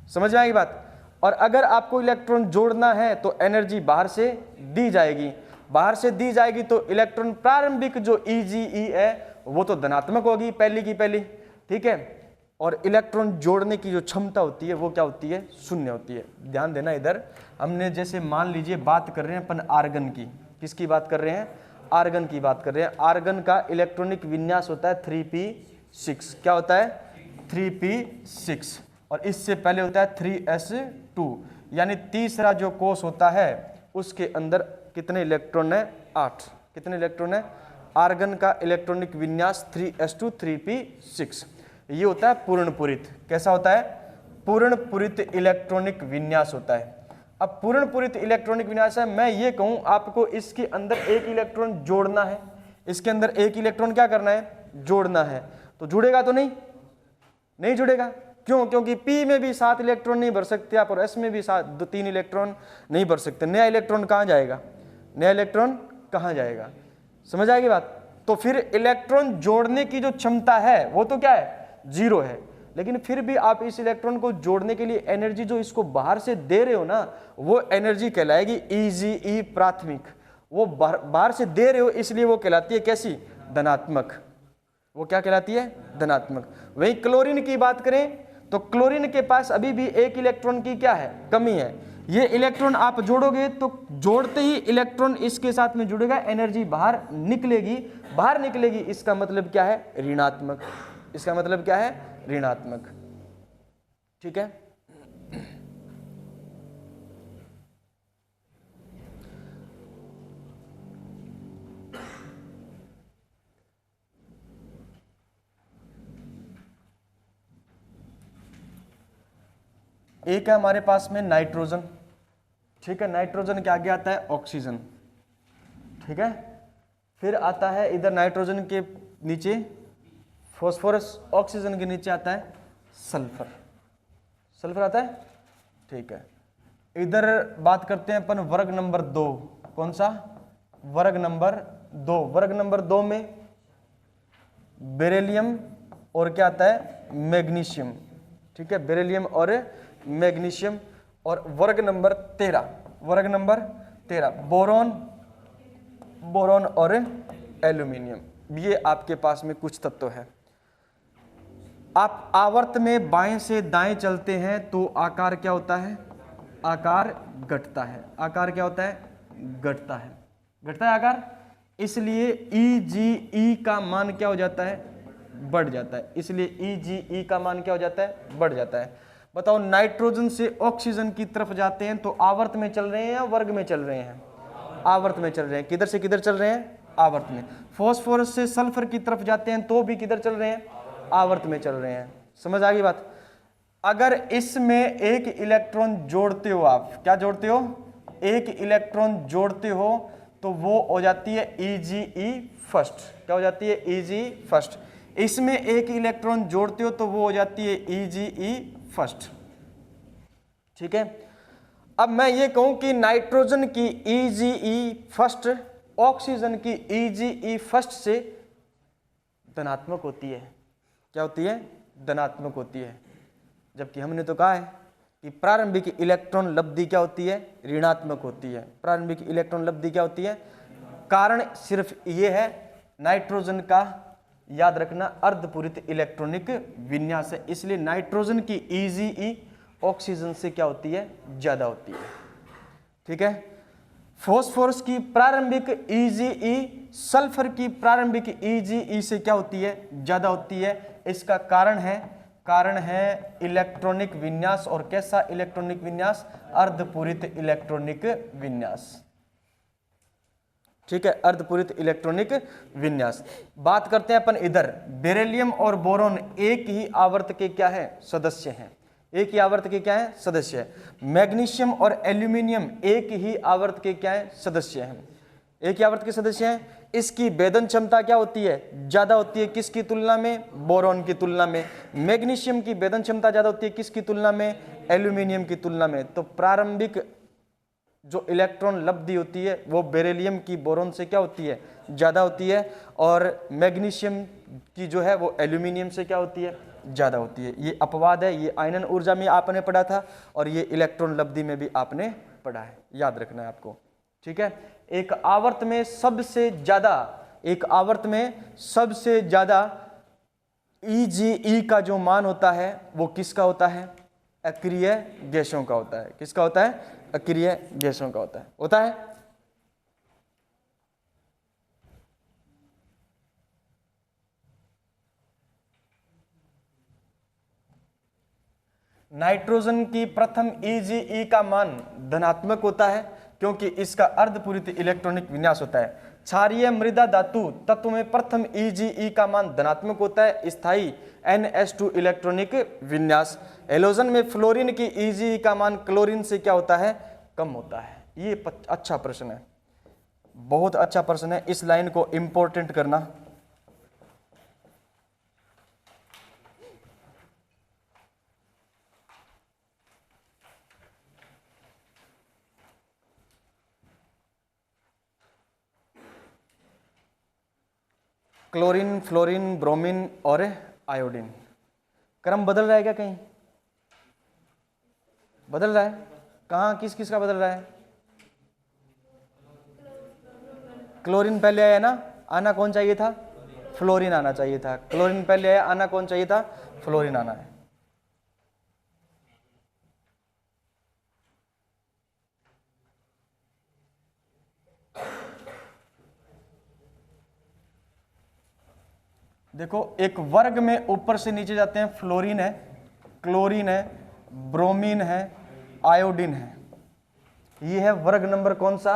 [SPEAKER 1] समझ में आएगी बात? और अगर आपको इलेक्ट्रॉन जोड़ना है तो एनर्जी बाहर से दी जाएगी, बाहर से दी जाएगी तो इलेक्ट्रॉन प्रारंभिक जो EgE है वो तो धनात्मक होगी, पहली की पहली। ठीक है, और इलेक्ट्रॉन जोड़ने की जो क्षमता होती है वो क्या होती है? शून्य होती है। ध्यान देना इधर, हमने जैसे मान लीजिए बात कर रहे हैं अपन आर्गन की, किसकी बात कर रहे हैं? आर्गन की बात कर रहे हैं। आर्गन का इलेक्ट्रॉनिक विन्यास होता है 3p6। क्या होता है? 3p6, और इससे पहले होता है 3s2, यानी तीसरा जो कोष होता है उसके अंदर कितने इलेक्ट्रॉन है? 8। कितने इलेक्ट्रॉन है? आर्गन का इलेक्ट्रॉनिक विन्यास 3s2 3p6, ये होता है पूर्ण पूरित। कैसा होता है? पूर्ण पूरित इलेक्ट्रॉनिक विन्यास होता है। अब पूर्ण पूरित इलेक्ट्रॉनिक विन्यास है, मैं ये कहूं आपको इसके अंदर एक इलेक्ट्रॉन जोड़ना है, इसके अंदर एक इलेक्ट्रॉन क्या करना है? जोड़ना है, तो जुड़ेगा तो नहीं जुड़ेगा। क्यों? क्योंकि P में भी 7 इलेक्ट्रॉन नहीं भर सकते आप, और S में भी 3 इलेक्ट्रॉन नहीं भर सकते। नया इलेक्ट्रॉन कहाँ जाएगा? नया इलेक्ट्रॉन कहाँ जाएगा? समझ आएगी बात? तो फिर इलेक्ट्रॉन जोड़ने की जो क्षमता है वो तो क्या है, 0 है। लेकिन फिर भी आप इस इलेक्ट्रॉन को जोड़ने के लिए एनर्जी जो इसको बाहर से दे रहे हो ना, वो एनर्जी कहलाएगी EGE प्राथमिक। वो बाहर से दे रहे हो इसलिए वो कहलाती है कैसी, धनात्मक। वो क्या कहलाती है, धनात्मक। वहीं क्लोरीन की बात करें तो क्लोरीन के पास अभी भी एक इलेक्ट्रॉन की क्या है, कमी है। ये इलेक्ट्रॉन आप जोड़ोगे तो जोड़ते ही इलेक्ट्रॉन इसके साथ में जुड़ेगा, एनर्जी बाहर निकलेगी। बाहर निकलेगी इसका मतलब क्या है, ऋणात्मक। इसका मतलब क्या है, ऋणात्मक। ठीक है। एक है हमारे पास में नाइट्रोजन। ठीक है, नाइट्रोजन के आगे आता है ऑक्सीजन। ठीक है, फिर आता है इधर नाइट्रोजन के नीचे फॉस्फोरस, ऑक्सीजन के नीचे आता है सल्फर। सल्फर आता है। ठीक है, इधर बात करते हैं अपन वर्ग नंबर 2। कौन सा, वर्ग नंबर 2। वर्ग नंबर 2 में बेरिलियम और क्या आता है, मैग्नीशियम। ठीक है, बेरिलियम और मैग्नीशियम। और वर्ग नंबर 13, वर्ग नंबर 13 बोरॉन, बोरॉन और एल्यूमिनियम। ये आपके पास में कुछ तत्व है। आप आवर्त में बाएं से दाएं चलते हैं तो आकार क्या होता है, आकार घटता है। आकार क्या होता है, घटता है, घटता है आकार। इसलिए EGE का मान क्या हो जाता है, बढ़ जाता है। इसलिए EGE का मान क्या हो जाता है, बढ़ जाता है। बताओ, नाइट्रोजन से ऑक्सीजन की तरफ जाते हैं तो आवर्त में चल रहे हैं या वर्ग में चल रहे हैं, आवर्त में चल रहे हैं। किधर से किधर चल रहे हैं, आवर्त में। फॉस्फोरस से सल्फर की तरफ जाते हैं तो भी किधर चल रहे हैं, आवर्त में चल रहे हैं। समझ आ गई बात। अगर इसमें एक इलेक्ट्रॉन जोड़ते हो, आप क्या जोड़ते हो, एक इलेक्ट्रॉन जोड़ते हो तो वो हो जाती है EGE फर्स्ट। क्या हो जाती है, EGE फर्स्ट। इसमें एक इलेक्ट्रॉन जोड़ते हो तो वो हो जाती है EGE फर्स्ट। ठीक है। अब मैं ये कहूं कि नाइट्रोजन की EGE फर्स्ट ऑक्सीजन की EGE फर्स्ट से धनात्मक होती है। क्या होती है, धनात्मक होती है। जबकि हमने तो कहा है कि प्रारंभिक इलेक्ट्रॉन लब्धि क्या होती है, ऋणात्मक होती है। प्रारंभिक इलेक्ट्रॉन लब्धि क्या होती है। कारण सिर्फ ये है, नाइट्रोजन का याद रखना अर्धपूरित इलेक्ट्रॉनिक विन्यास है, इसलिए नाइट्रोजन की EGE ऑक्सीजन से क्या होती है, ज्यादा होती है। ठीक है। फॉस्फोरस की प्रारंभिक EGE सल्फर की प्रारंभिक EGE से क्या होती है, ज्यादा होती है। इसका कारण है इलेक्ट्रॉनिक विन्यास। और कैसा इलेक्ट्रॉनिक विन्यास, अर्धपूरित इलेक्ट्रॉनिक विन्यास। ठीक है, अर्धपूरित इलेक्ट्रॉनिक विन्यास। बात करते हैं अपन इधर, बेरिलियम और बोरॉन एक ही आवर्त के क्या है, सदस्य हैं। एक ही आवर्त के क्या है, सदस्य है। मैग्नीशियम और एल्यूमिनियम एक ही आवर्त के क्या है, सदस्य हैं। एक ही आवर्त के सदस्य हैं। इसकी भेदन क्षमता क्या होती है, ज्यादा होती है। किसकी तुलना में, बोरॉन की तुलना में। मैग्नीशियम की भेदन क्षमता ज्यादा होती है, किसकी तुलना में, एल्यूमिनियम की तुलना में। तो प्रारंभिक जो इलेक्ट्रॉन लब्धि होती है वो बेरिलियम की बोरॉन से क्या होती है, ज्यादा होती है। और मैग्नीशियम की जो है वो एल्यूमिनियम से क्या होती है, ज्यादा होती है। ये अपवाद है, ये आयनन ऊर्जा में आपने पढ़ा था और ये इलेक्ट्रॉन लब्धि में भी आपने पढ़ा है, याद रखना है आपको। ठीक है। एक आवर्त में सबसे ज्यादा, एक आवर्त में सबसे ज्यादा EGE का जो मान होता है वो किसका होता है, अक्रिय गैसों का होता है। किसका होता है, अक्रिय गैसों का होता है। नाइट्रोजन की प्रथम EGE का मान धनात्मक होता है क्योंकि इसका अर्धपूरित इलेक्ट्रॉनिक विन्यास होता है। क्षारीय मृदा धातु तत्व में प्रथम EGE का मान धनात्मक होता है, स्थायी NH2 इलेक्ट्रॉनिक विन्यास। हेलोजन में फ्लोरीन की EGE का मान क्लोरीन से क्या होता है, कम होता है। ये अच्छा प्रश्न है, बहुत अच्छा प्रश्न है, इस लाइन को इंपॉर्टेंट करना। क्लोरीन, फ्लोरीन, ब्रोमीन और आयोडीन। क्रम बदल रहा है क्या? कहीं बदल रहा है? कहाँ, किस किस का बदल रहा है? क्लोरीन पहले आया ना, आना कौन चाहिए था? फ्लोरीन आना चाहिए था। क्लोरीन पहले आया, आना कौन चाहिए था? फ्लोरीन आना है। देखो एक वर्ग में ऊपर से नीचे जाते हैं, फ्लोरीन है, क्लोरीन है, ब्रोमीन है, आयोडीन है। ये है वर्ग नंबर कौन सा?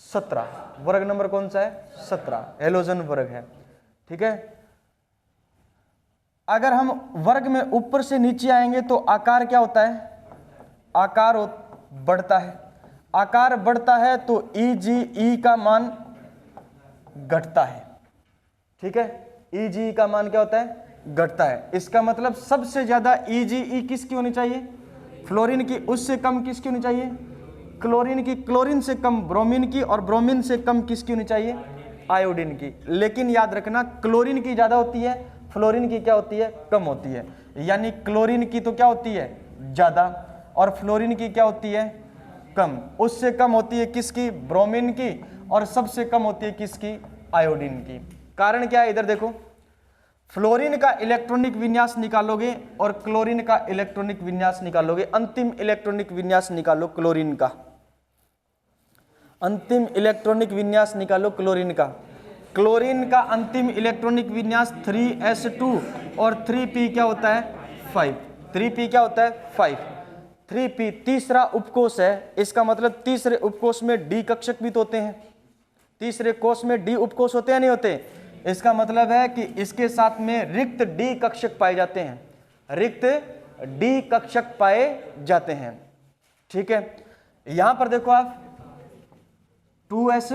[SPEAKER 1] 17। वर्ग नंबर कौन सा है? 17, हेलोजन वर्ग है। ठीक है। अगर हम वर्ग में ऊपर से नीचे आएंगे तो आकार क्या होता है? आकार बढ़ता है। आकार बढ़ता है तो ई का मान घटता है। ठीक है, ई का मान क्या होता है? घटता है। इसका मतलब सबसे ज्यादा ई किसकी होनी चाहिए? फ्लोरीन की। उससे कम किसकी होनी चाहिए? क्लोरीन की। क्लोरीन से कम ब्रोमीन की, और ब्रोमीन से कम किसकी होनी चाहिए? आयोडीन की। लेकिन याद रखना क्लोरीन की ज्यादा होती है, फ्लोरीन की क्या होती है? कम होती है। यानी क्लोरीन की तो क्या होती है? ज्यादा, और फ्लोरीन की क्या होती है? कम। उससे कम होती है किसकी? ब्रोमीन की, और सबसे कम होती है किसकी? आयोडीन की। कारण क्या है? इधर देखो, फ्लोरीन का इलेक्ट्रॉनिक विन्यास निकालोगे और क्लोरीन का इलेक्ट्रॉनिक विन्यास निकालोगे। अंतिम इलेक्ट्रॉनिक विन्यास निकालो क्लोरीन का। अंतिम इलेक्ट्रॉनिक विन्यास निकालो क्लोरीन का। क्लोरीन का अंतिम इलेक्ट्रॉनिक विन्यास 3s2 और 3p क्या होता है? 5। 3p क्या होता है? 5। 3p तीसरा उपकोष है। इसका मतलब तीसरे उपकोष में डी कक्षक भी तो होते हैं। तीसरे कोष में डी उपकोष होते हैं नहीं होते? इसका मतलब है कि इसके साथ में रिक्त डी कक्षक पाए जाते हैं। रिक्त डी कक्षक पाए जाते हैं। ठीक है। यहां पर देखो आप 2s,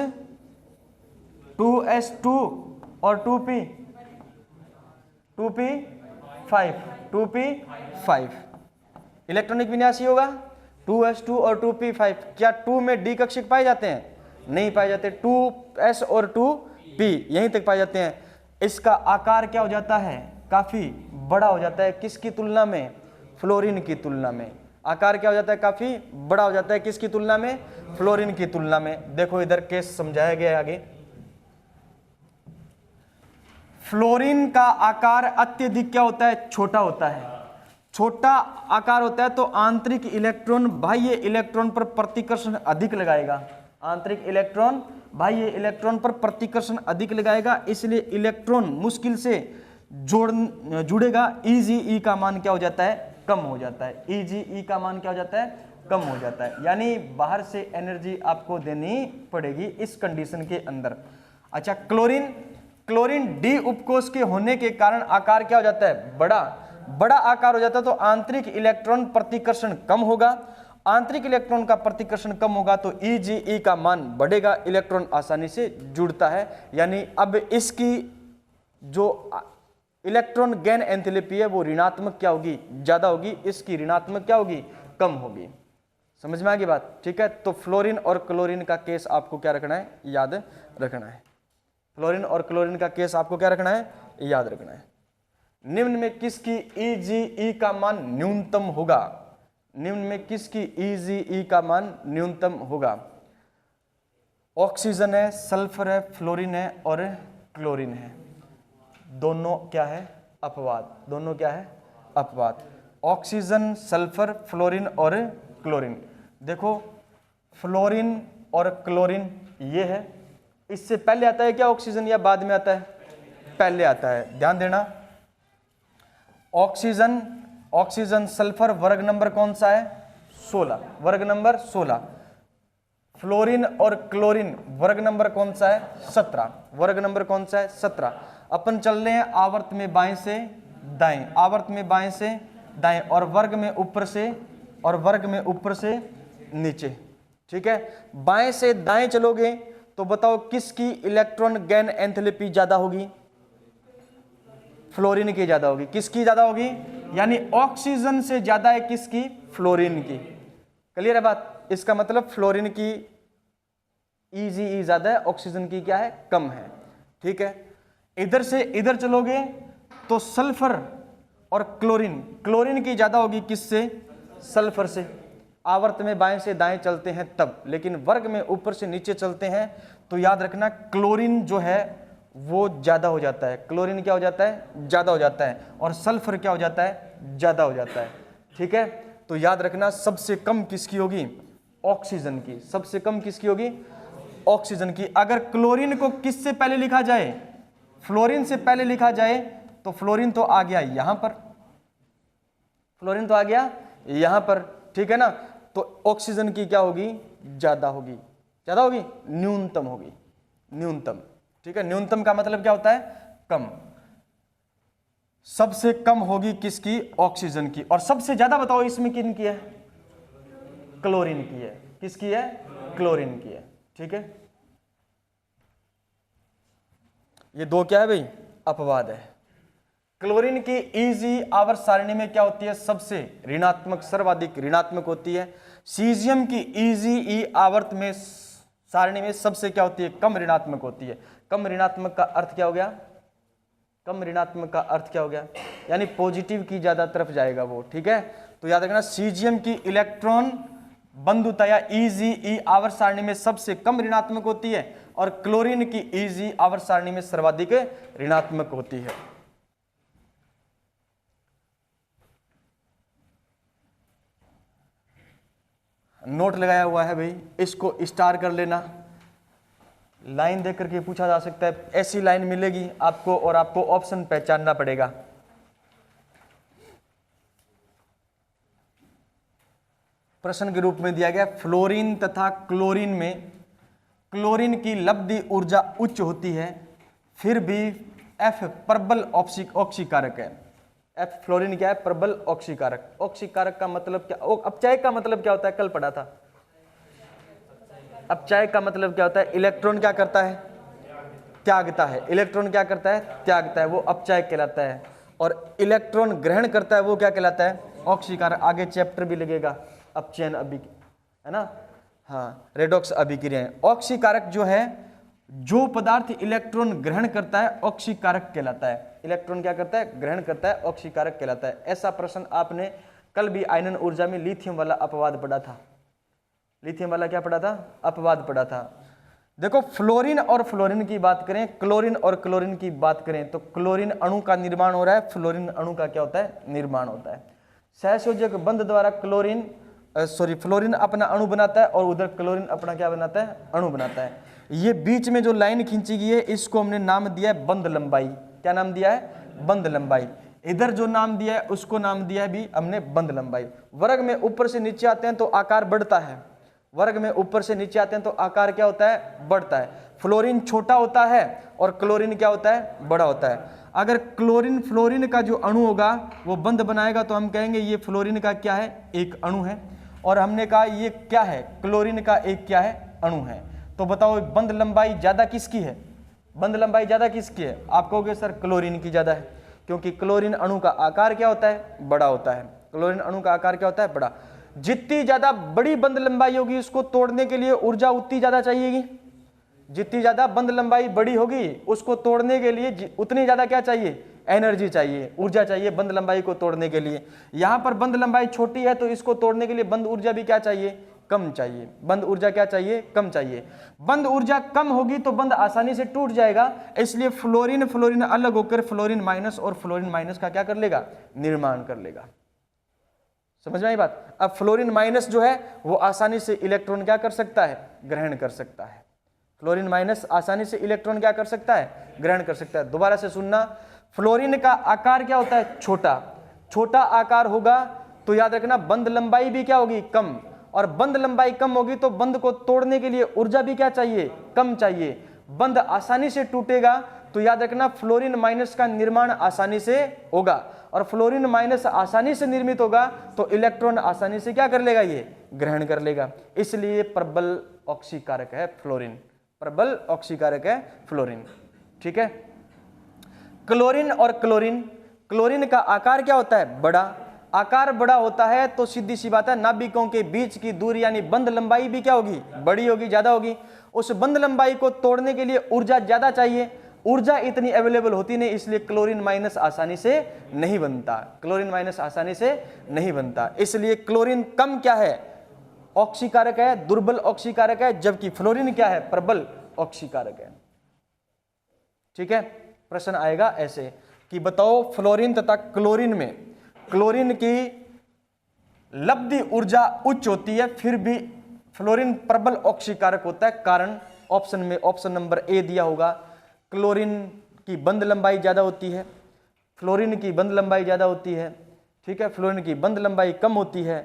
[SPEAKER 1] 2s2 और 2p, 2p5, 2p5 इलेक्ट्रॉनिक विन्यास ही होगा 2s2 और 2p5। क्या 2 में डी कक्षक पाए जाते हैं? नहीं पाए जाते। 2s और 2p यहीं तक पाए जाते हैं। इसका आकार क्या हो जाता है? काफी बड़ा हो जाता है। किसकी तुलना में? फ्लोरीन की तुलना में। आकार क्या हो जाता है? काफी बड़ा हो जाता है। किसकी तुलना में? फ्लोरीन की तुलना में। देखो इधर केस समझाया गया है आगे। फ्लोरीन का आकार अत्यधिक क्या होता है? छोटा होता है। छोटा आकार होता है तो आंतरिक इलेक्ट्रॉन बाह्य इलेक्ट्रॉन पर प्रतिकर्षण अधिक लगाएगा। आंतरिक इलेक्ट्रॉन बाह्य इलेक्ट्रॉन पर प्रतिकर्षण अधिक लगाएगा, इसलिए इलेक्ट्रॉन मुश्किल से जुड़ेगा। ई का मान क्या हो जाता है? कम हो जाता है। ई का मान क्या हो जाता है? कम हो जाता है। यानी बाहर से एनर्जी आपको देनी पड़ेगी इस कंडीशन के अंदर। अच्छा, क्लोरीन डी उपकोष के होने के कारण आकार क्या हो जाता है? बड़ा आकार हो जाता है। तो आंतरिक इलेक्ट्रॉन प्रतिकर्षण कम होगा। आंतरिक इलेक्ट्रॉन का प्रतिकर्षण कम होगा तो ई का मान बढ़ेगा, इलेक्ट्रॉन आसानी से जुड़ता है। यानी अब इसकी जो इलेक्ट्रॉन गेन एंथैल्पी है वो ऋणात्मक क्या होगी? ज्यादा होगी। इसकी ऋणात्मक क्या होगी? कम होगी। समझ में आ गई बात? ठीक है। तो फ्लोरीन और क्लोरीन का केस आपको क्या रखना है? याद रखना है। फ्लोरीन और क्लोरीन का केस आपको क्या रखना है? याद रखना है। निम्न में किसकी ई का मान न्यूनतम होगा? निम्न में किसकी ई का मान न्यूनतम होगा? ऑक्सीजन है, सल्फर है, फ्लोरीन है और क्लोरीन है। दोनों क्या है? अपवाद। दोनों क्या है? अपवाद। ऑक्सीजन, सल्फर, फ्लोरीन और क्लोरीन। देखो फ्लोरीन और क्लोरीन ये है। इससे पहले आता है क्या ऑक्सीजन या बाद में आता है? पहले आता है। ध्यान देना। ऑक्सीजन सल्फर वर्ग नंबर कौन सा है? 16। वर्ग नंबर 16। फ्लोरीन और क्लोरीन वर्ग नंबर कौन सा है? 17। वर्ग नंबर कौन सा है? 17। अपन चल रहे हैं आवर्त में बाएं से दाएं, आवर्त में बाएं से दाएं, और वर्ग में ऊपर से, और वर्ग में ऊपर से नीचे। ठीक है। बाएं से दाएं चलोगे तो बताओ किसकी इलेक्ट्रॉन गेन एंथैल्पी ज्यादा होगी? फ्लोरीन की ज्यादा होगी। किसकी ज्यादा होगी? यानी ऑक्सीजन से ज्यादा है किसकी? फ्लोरीन की। क्लियर है बात? इसका मतलब फ्लोरीन की ई ज्यादा है, ऑक्सीजन की क्या है? कम है। ठीक है। इधर से इधर चलोगे तो सल्फर और क्लोरीन, क्लोरीन की ज्यादा होगी किससे? सल्फर से। आवर्त में बाएं से दाएं चलते हैं तब, लेकिन वर्ग में ऊपर से नीचे चलते हैं तो याद रखना क्लोरीन जो है वो ज्यादा हो जाता है। क्लोरीन क्या हो जाता है? ज्यादा हो जाता है। और सल्फर क्या हो जाता है? ज्यादा हो जाता है। ठीक है, तो याद रखना सबसे कम किसकी होगी? ऑक्सीजन की। सबसे कम किसकी होगी? ऑक्सीजन की। अगर क्लोरीन को किससे पहले लिखा जाए? फ्लोरीन से पहले लिखा जाए तो फ्लोरीन तो आ गया यहां पर, फ्लोरीन तो आ गया यहां पर, ठीक है ना। तो ऑक्सीजन की क्या होगी? ज्यादा होगी। ज्यादा होगी? न्यूनतम होगी, न्यूनतम। ठीक है, न्यूनतम का मतलब क्या होता है? कम। सबसे कम होगी किसकी? ऑक्सीजन की। और सबसे ज्यादा बताओ इसमें किन की है? क्लोरीन की है। किसकी है? क्लोरीन की है। ठीक है, ये दो क्या है भाई? अपवाद है। क्लोरीन की इजी आवर्त सारणी में क्या होती है? सबसे ऋणात्मक, सर्वाधिक ऋणात्मक होती है। सीजियम की इजी ई आवर्त में सारणी में सबसे क्या होती है? कम ऋणात्मक होती है। कम ऋणात्मक का अर्थ क्या हो गया? कम ऋणात्मक का अर्थ क्या हो गया? यानी पॉजिटिव की ज्यादा तरफ जाएगा वो। ठीक है, तो याद रखना सीजियम की इलेक्ट्रॉन बंधुता या इजी ई आवर्त सारणी में सबसे कम ऋणात्मक होती है और क्लोरीन की इजी आवर्त सारणी में सर्वाधिक ऋणात्मक होती है। नोट लगाया हुआ है भाई, इसको स्टार कर लेना। लाइन देख करके पूछा जा सकता है, ऐसी लाइन मिलेगी आपको और आपको ऑप्शन पहचानना पड़ेगा। प्रश्न के रूप में दिया गया फ्लोरीन तथा क्लोरीन में क्लोरीन की लब्धि ऊर्जा उच्च होती है, फिर भी एफ प्रबल ऑक्सीकारक है। एफ फ्लोरीन क्या है? प्रबल ऑक्सीकारक। ऑक्सीकारक का मतलब क्या? अपचय का मतलब क्या होता है? कल पढ़ा था। अपचय का मतलब क्या होता है? इलेक्ट्रॉन क्या करता है? त्यागता है। इलेक्ट्रॉन क्या करता है? त्यागता है। वो अपचय कहलाता है। और इलेक्ट्रॉन ग्रहण करता है वो क्या कहलाता है? ऑक्सीकारक। आगे चैप्टर भी लगेगा अपचयन है ना, हाँ, रेडॉक्स अभिक्रियाएं। ऑक्सीकारक जो है, जो पदार्थ इलेक्ट्रॉन ग्रहण करता है ऑक्सीकारक कहलाता है। इलेक्ट्रॉन क्या करता है? ग्रहण करता है, ऑक्सीकारक कहलाता है। ऐसा प्रश्न आपने कल भी आयनन ऊर्जा में लिथियम वाला अपवाद पढ़ा था। लिथियम वाला क्या पढ़ा था? अपवाद पढ़ा था। देखो, फ्लोरीन और फ्लोरीन की बात करें, क्लोरीन और क्लोरीन की बात करें तो क्लोरीन अणु का निर्माण हो रहा है, फ्लोरीन अणु का क्या होता है? निर्माण होता है। सहसंयोजक बंध द्वारा फ्लोरीन अपना अणु बनाता है और उधर क्लोरीन अपना क्या बनाता है? अणु बनाता है। ये बीच में जो लाइन खींची गई है इसको हमने नाम दिया है बंध लंबाई। क्या नाम दिया है? बंध लंबाई। इधर जो नाम दिया है उसको नाम दिया है भी हमने बंध लंबाई। वर्ग में ऊपर से नीचे आते हैं तो आकार बढ़ता है। वर्ग में ऊपर से नीचे आते हैं तो आकार क्या होता है? बढ़ता है। फ्लोरीन छोटा होता है और क्लोरीन क्या होता है? बड़ा होता है। अगर क्लोरीन फ्लोरीन का जो अणु होगा वो बंध बनाएगा तो हम कहेंगे ये फ्लोरीन का क्या है? एक अणु है। और हमने कहा ये क्या है? क्लोरीन का एक क्या है? अणु है। तो बताओ बंध लंबाई ज्यादा किसकी है? बंध लंबाई ज्यादा किसकी है? आप कहोगे सर क्लोरीन की ज्यादा है, क्योंकि क्लोरीन अणु का आकार क्या होता है? बड़ा होता है। क्लोरीन अणु का आकार क्या होता है? बड़ा। जितनी ज्यादा बड़ी बंध लंबाई होगी उसको तोड़ने के लिए ऊर्जा उतनी ज्यादा चाहिएगी। जितनी ज्यादा बंध लंबाई बड़ी होगी उसको तोड़ने के लिए उतनी ज्यादा क्या चाहिए? एनर्जी चाहिए, ऊर्जा चाहिए बंध लंबाई को तोड़ने के लिए। यहां पर बंध लंबाई छोटी है तो इसको तोड़ने के लिए बंध ऊर्जा भी क्या चाहिए? कम चाहिए। बंध ऊर्जा क्या चाहिए? कम चाहिए। बंध ऊर्जा कम होगी तो बंध आसानी से टूट जाएगा, इसलिए फ्लोरीन अलग होकर फ्लोरीन माइनस और फ्लोरीन माइनस का क्या कर लेगा? निर्माण कर लेगा। समझ में आई बात? अब फ्लोरीन माइनस जो है वो आसानी से इलेक्ट्रॉन क्या कर सकता है? ग्रहण कर सकता है। फ्लोरीन माइनस आसानी से इलेक्ट्रॉन क्या कर सकता है? ग्रहण कर सकता है। दोबारा से सुनना, फ्लोरीन का आकार क्या होता है? छोटा। छोटा आकार होगा तो याद रखना बंध लंबाई भी क्या होगी? कम। और बंध लंबाई कम होगी तो बंध को तोड़ने के लिए ऊर्जा भी क्या चाहिए? कम चाहिए। बंध आसानी से टूटेगा तो याद रखना फ्लोरीन माइनस का निर्माण आसानी से होगा, और फ्लोरीन माइनस आसानी से निर्मित होगा तो इलेक्ट्रॉन आसानी से क्या कर लेगा? ये ग्रहण कर लेगा। इसलिए प्रबल ऑक्सीकारक है फ्लोरीन। प्रबल ऑक्सीकारक है फ्लोरीन। ठीक है। क्लोरीन और क्लोरीन, क्लोरीन का आकार क्या होता है? बड़ा। आकार बड़ा होता है तो सीधी सी बात है नाभिकों के बीच की दूरी यानी बंध लंबाई भी क्या होगी? बड़ी होगी, ज्यादा होगी। उस बंध लंबाई को तोड़ने के लिए ऊर्जा ज्यादा चाहिए। ऊर्जा इतनी अवेलेबल होती नहीं, इसलिए क्लोरीन माइनस आसानी से नहीं बनता, क्लोरीन माइनस आसानी से नहीं बनता। इसलिए क्लोरीन कम क्या है, ऑक्सीकारक है, दुर्बल ऑक्सीकारक है, जबकि फ्लोरीन क्या है, प्रबल ऑक्सीकारक है। ठीक है, प्रश्न आएगा ऐसे कि बताओ फ्लोरीन तथा क्लोरीन में क्लोरीन की लब्धि ऊर्जा उच्च होती है, फिर भी फ्लोरीन प्रबल ऑक्सीकारक होता है। कारण ऑप्शन में ऑप्शन नंबर ए दिया होगा, क्लोरीन की बंध लंबाई ज्यादा होती है, फ्लोरीन की बंध लंबाई ज्यादा होती है। ठीक है, फ्लोरीन की बंध लंबाई कम होती है।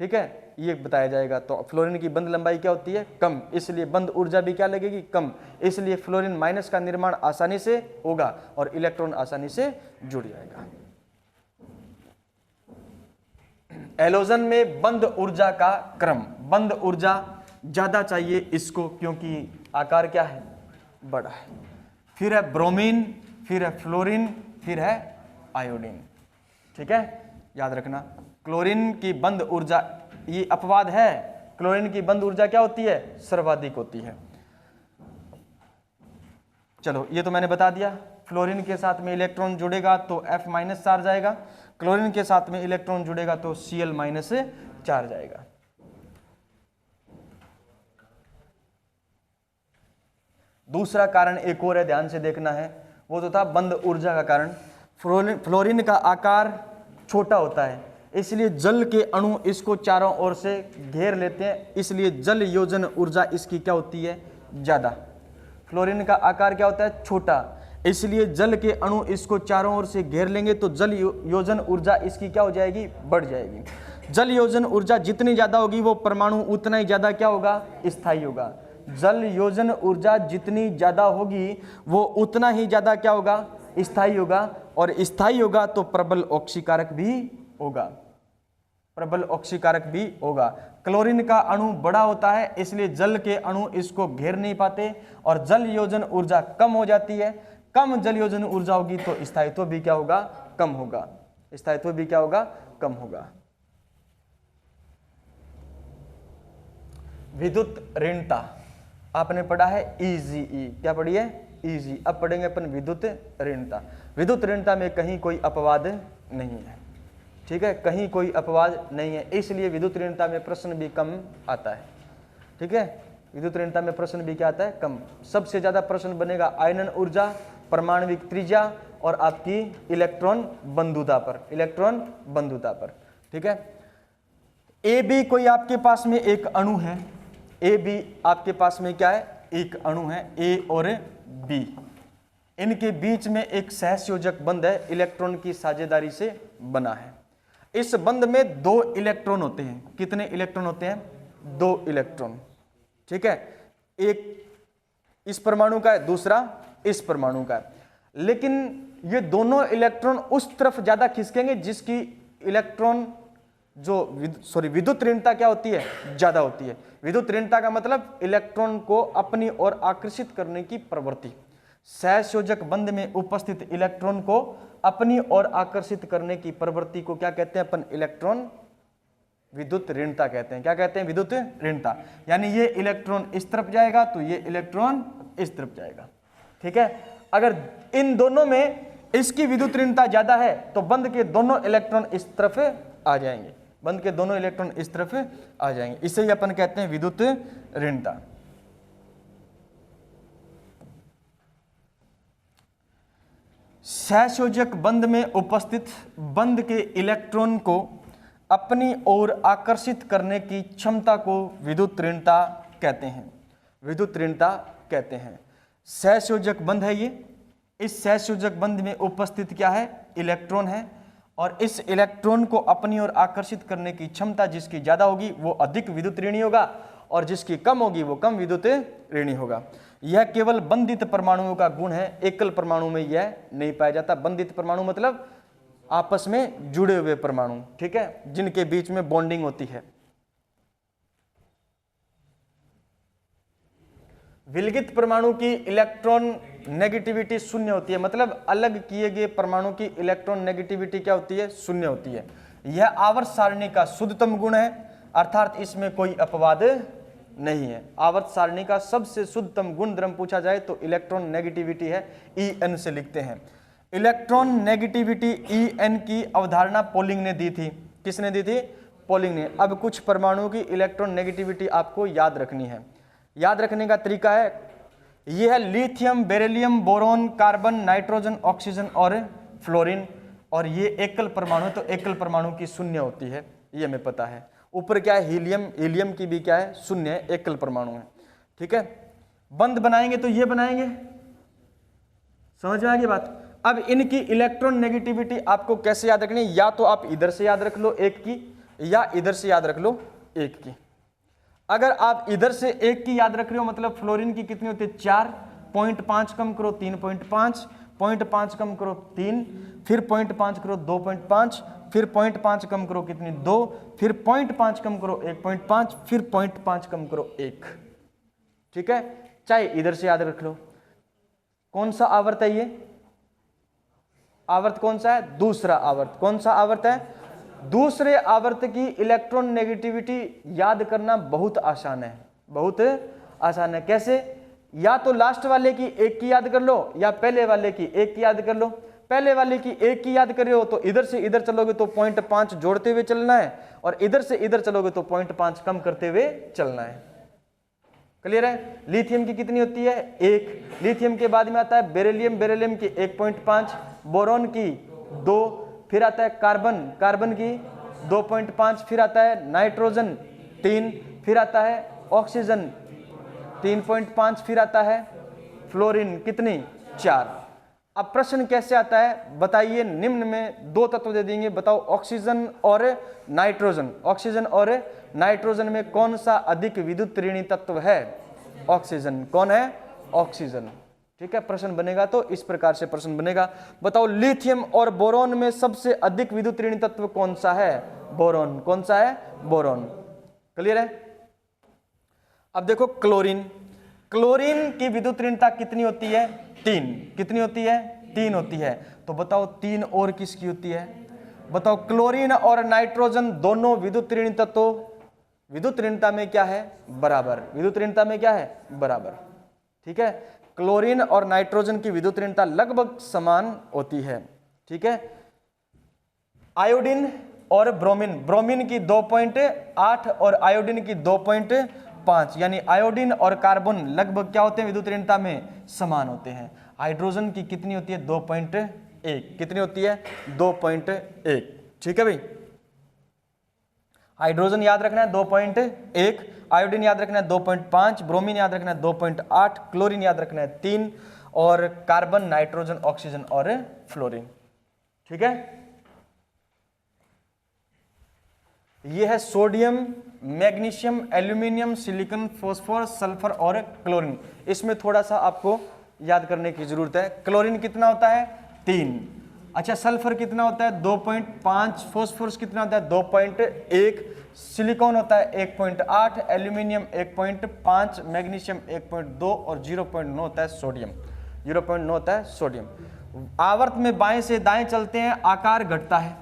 [SPEAKER 1] ठीक है, ये बताया जाएगा। तो फ्लोरीन की बंध लंबाई क्या होती है, कम, इसलिए बंध ऊर्जा भी क्या लगेगी, कम, इसलिए फ्लोरीन माइनस का निर्माण आसानी से होगा और इलेक्ट्रॉन आसानी से जुड़ जाएगा। हैलोजन में बंध ऊर्जा का क्रम, बंध ऊर्जा ज्यादा चाहिए इसको, क्योंकि आकार क्या है, बड़ा है। फिर है ब्रोमीन, फिर है फ्लोरीन, फिर है आयोडीन। ठीक है, याद रखना क्लोरीन की बंध ऊर्जा, ये अपवाद है, क्लोरीन की बंध ऊर्जा क्या होती है, सर्वाधिक होती है। चलो ये तो मैंने बता दिया। फ्लोरीन के साथ में इलेक्ट्रॉन जुड़ेगा तो F माइनस चार्ज आएगा, क्लोरीन के साथ में इलेक्ट्रॉन जुड़ेगा तो Cl माइनस चार्ज आएगा। दूसरा कारण एक और है, ध्यान से देखना है, वो तो था बंध ऊर्जा का कारण। फ्लोरीन का आकार छोटा होता है, इसलिए जल के अणु इसको चारों ओर से घेर लेते हैं, इसलिए जल योजन ऊर्जा इसकी क्या होती है, ज्यादा। फ्लोरीन का आकार क्या होता है, छोटा, इसलिए जल के अणु इसको चारों ओर से घेर लेंगे तो जल योजन ऊर्जा इसकी क्या हो जाएगी, बढ़ जाएगी। जल योजन ऊर्जा जितनी ज्यादा होगी वो परमाणु उतना ही ज्यादा क्या होगा, स्थायी होगा। जल योजन ऊर्जा जितनी ज्यादा होगी वो उतना ही ज्यादा क्या होगा, स्थायी होगा, और स्थायी होगा तो प्रबल ऑक्सीकारक भी होगा, प्रबल ऑक्सीकारक भी होगा। क्लोरीन का अणु बड़ा होता है, इसलिए जल के अणु इसको घेर नहीं पाते और जल योजन ऊर्जा कम हो जाती है। कम जल योजन ऊर्जा होगी तो स्थायित्व भी क्या होगा, कम होगा, स्थायित्व भी क्या होगा, कम होगा। विद्युत ऋणता आपने पढ़ा है, EGE, क्या पढ़ी है, EG। अब पढ़ेंगे अपन विद्युत ऋणता। विद्युत ऋणता में कहीं कोई अपवाद नहीं है। ठीक है, कहीं कोई अपवाद नहीं है, इसलिए विद्युत ऋणता में प्रश्न भी कम आता है। ठीक है, विद्युत ऋणता में प्रश्न भी क्या आता है, कम। सबसे ज्यादा प्रश्न बनेगा आयनन ऊर्जा, परमाणविक त्रिज्या और आपकी इलेक्ट्रॉन बंधुता पर, इलेक्ट्रॉन बंधुता पर। ठीक है, AB कोई आपके पास में एक अणु है, AB आपके पास में क्या है, एक अणु है, A और B, इनके बीच में एक सहसंयोजक बंध है, इलेक्ट्रॉन की साझेदारी से बना है। इस बंध में 2 इलेक्ट्रॉन होते हैं। कितने इलेक्ट्रॉन होते हैं, 2 इलेक्ट्रॉन। ठीक है, एक इस परमाणु का है, दूसरा इस परमाणु का है, लेकिन ये दोनों इलेक्ट्रॉन उस तरफ ज्यादा खिसकेंगे जिसकी इलेक्ट्रॉन विद्युत ऋणता क्या होती है, ज्यादा होती है। विद्युत ऋणता का मतलब इलेक्ट्रॉन को अपनी ओर आकर्षित करने की प्रवृत्ति। सहसंयोजक बंध में उपस्थित इलेक्ट्रॉन को अपनी ओर आकर्षित करने की प्रवृत्ति को क्या कहते हैं अपन, इलेक्ट्रॉन विद्युत ऋणता कहते हैं। क्या कहते हैं, विद्युत ऋणता। यानी ये इलेक्ट्रॉन इस तरफ जाएगा तो ये इलेक्ट्रॉन इस तरफ जाएगा। ठीक है, अगर इन दोनों में इसकी विद्युत ऋणता ज्यादा है तो बंध के दोनों इलेक्ट्रॉन इस तरफ आ जाएंगे, बंध के दोनों इलेक्ट्रॉन इस तरफ आ जाएंगे, इसे ही अपन कहते हैं विद्युत ऋणता। सहसंयोजक बंध में उपस्थित बंध के इलेक्ट्रॉन को अपनी ओर आकर्षित करने की क्षमता को विद्युत ऋणता कहते हैं, विद्युत ऋणता कहते हैं। सहसंयोजक बंध है ये, इस सहसंयोजक बंध में उपस्थित क्या है, इलेक्ट्रॉन है, और इस इलेक्ट्रॉन को अपनी ओर आकर्षित करने की क्षमता जिसकी ज्यादा होगी वो अधिक विद्युत ऋणी होगा और जिसकी कम होगी वो कम विद्युत ऋणी होगा। यह केवल बंधित परमाणुओं का गुण है, एकल परमाणु में यह नहीं पाया जाता। बंधित परमाणु मतलब आपस में जुड़े हुए परमाणु, ठीक है, जिनके बीच में बॉन्डिंग होती है। विलगित परमाणु की इलेक्ट्रॉन नेगेटिविटी शून्य होती है, मतलब अलग किए गए परमाणु की इलेक्ट्रॉन नेगेटिविटी क्या होती है, शून्य होती है। यह आवर्त सारणी का शुद्धतम गुण है, अर्थात इसमें कोई अपवाद नहीं है। आवर्त सारणी का सबसे शुद्धतम गुणधर्म पूछा जाए तो इलेक्ट्रॉन नेगेटिविटी है, En से लिखते हैं। इलेक्ट्रॉन नेगेटिविटी En की अवधारणा पोलिंग ने दी थी। किसने दी थी? पोलिंग ने। अब कुछ परमाणुओं की इलेक्ट्रॉन नेगेटिविटी आपको याद रखनी है। याद रखने का तरीका है, यह है lithium, beryllium, boron, carbon, nitrogen, oxygen और फ्लोरीन। और ये एकल परमाणु, तो एकल परमाणु की शून्य होती है, ये हमें पता है। ऊपर क्या है? हीलियम, हीलियम की भी क्या है? शून्य है, एकल परमाणु है। ठीक है, बंद बनाएंगे तो ये बनाएंगे, समझ में आ गई बात। अब इनकी इलेक्ट्रॉन नेगेटिविटी आपको कैसे याद रखनी है? या तो आप इधर से याद रख लो एक की, या इधर से याद रख लो एक की। अगर आप इधर से एक की याद रख रहे हो, मतलब फ्लोरीन की कितनी होती है? 4, 0.5 कम करो 3.5, 0.5 कम करो 3, फिर 0.5 करो 2.5, फिर 0.5 कम करो कितनी? 2, फिर 0.5 कम करो 1.5, फिर 0.5 कम करो 1। ठीक है, चाहे इधर से याद रख लो। कौन सा आवर्त है ये? आवर्त कौन सा है? दूसरा आवर्त। कौन सा आवर्त है? दूसरे आवर्त की इलेक्ट्रॉन नेगेटिविटी याद करना बहुत आसान है, बहुत आसान है। कैसे? या तो लास्ट वाले की एक की याद कर लो, या पहले वाले की एक की याद कर लो। पहले वाले की एक की याद कर रहे हो तो इधर से इधर चलोगे तो 0.5 जोड़ते हुए चलना है, और इधर से इधर चलोगे तो 0.5 कम करते हुए चलना है। क्लियर है? लिथियम की कितनी होती है? 1। लिथियम के बाद में आता है बेरिलियम, बेरिलियम की 1.5, बोरोन की 2, फिर आता है कार्बन, कार्बन की 2.5, फिर आता है नाइट्रोजन 3, फिर आता है ऑक्सीजन 3.5, फिर आता है फ्लोरीन कितनी? 4। अब प्रश्न कैसे आता है बताइए? निम्न में 2 तत्व दे देंगे, बताओ ऑक्सीजन और नाइट्रोजन। ऑक्सीजन और नाइट्रोजन में कौन सा अधिक विद्युत ऋणी तत्व है? ऑक्सीजन। कौन है? ऑक्सीजन। ठीक है, प्रश्न बनेगा तो इस प्रकार से प्रश्न बनेगा, बताओ लिथियम और बोरोन में सबसे अधिक विद्युत ऋणी तत्व कौन सा है? बोरोन। कौन सा है? बोरोन। क्लियर है? अब देखो क्लोरीन, क्लोरीन की विद्युत ऋणता कितनी होती है? 3। कितनी होती है? 3 होती है। तो बताओ 3 और किसकी होती है? बताओ क्लोरीन और नाइट्रोजन दोनों विद्युत ऋणी तत्व विद्युत ऋणता में क्या है? बराबर। विद्युत ऋणता में क्या है? बराबर। ठीक है, क्लोरीन और नाइट्रोजन की विद्युत ऋणता लगभग समान होती है। ठीक है, आयोडीन और ब्रोमीन, ब्रोमीन की 2.8 और आयोडीन की 2.5, यानी आयोडीन और कार्बन लगभग क्या होते हैं? विद्युत ऋणता में समान होते हैं। हाइड्रोजन की कितनी होती है? 2.1। कितनी होती है? 2.1। ठीक है भाई, हाइड्रोजन याद रखना है 2.1, आयोडीन याद रखना है 2.5, ब्रोमीन याद रखना है 2.8, क्लोरीन याद रखना है 3, और कार्बन, नाइट्रोजन, ऑक्सीजन और फ्लोरीन। ठीक है, यह है sodium, magnesium, aluminium, silicon, phosphorus, sulphur और क्लोरीन। इसमें थोड़ा सा आपको याद करने की जरूरत है। क्लोरीन कितना होता है? 3। अच्छा, सल्फर कितना होता है? 2.5, फॉस्फोरस कितना होता है? 2.1, सिलिकॉन होता है 1.8, एल्यूमिनियम 1.5, मैग्नीशियम 1.2 और 0.9 होता है सोडियम। 0.9 होता है सोडियम। आवर्त में बाएं से दाएं चलते हैं, आकार घटता है,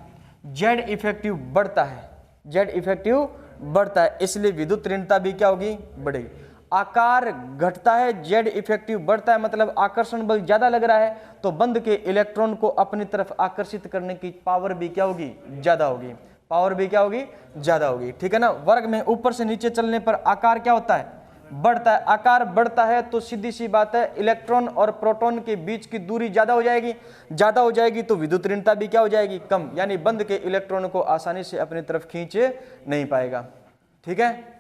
[SPEAKER 1] जेड इफेक्टिव बढ़ता है, जेड इफेक्टिव बढ़ता है, इसलिए विद्युत ऋणता भी क्या होगी? बढ़ेगी। आकार घटता है, जेड इफेक्टिव बढ़ता है, मतलब आकर्षण बल ज्यादा लग रहा है, तो बंद के इलेक्ट्रॉन को अपनी तरफ आकर्षित करने की पावर भी क्या होगी? ज्यादा होगी। पावर भी क्या होगी? ज्यादा होगी। ठीक है ना। वर्ग में ऊपर से नीचे चलने पर आकार क्या होता है? बढ़ता है। आकार बढ़ता है तो सीधी सी बात है, इलेक्ट्रॉन और प्रोटॉन के बीच की दूरी ज्यादा हो जाएगी। ज्यादा हो जाएगी तो विद्युत ऋणता भी क्या हो जाएगी? कम, यानी बंद के इलेक्ट्रॉन को आसानी से अपनी तरफ खींच नहीं पाएगा। ठीक है,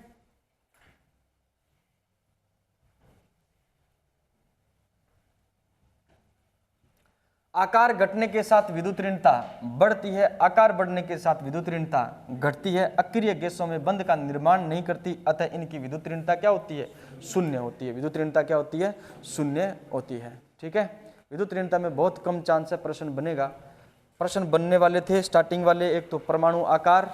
[SPEAKER 1] आकार घटने के साथ विद्युत ऋणता बढ़ती है, आकार बढ़ने के साथ विद्युत ऋणता घटती है। अक्रिय गैसों में बंध का निर्माण नहीं करती, अतः इनकी विद्युत ऋणता क्या होती है? शून्य होती है। विद्युत ऋणता क्या होती है? शून्य होती है। ठीक है, विद्युत ऋणता में बहुत कम चांस है प्रश्न बनेगा। प्रश्न बनने वाले थे स्टार्टिंग वाले, एक तो परमाणु आकार,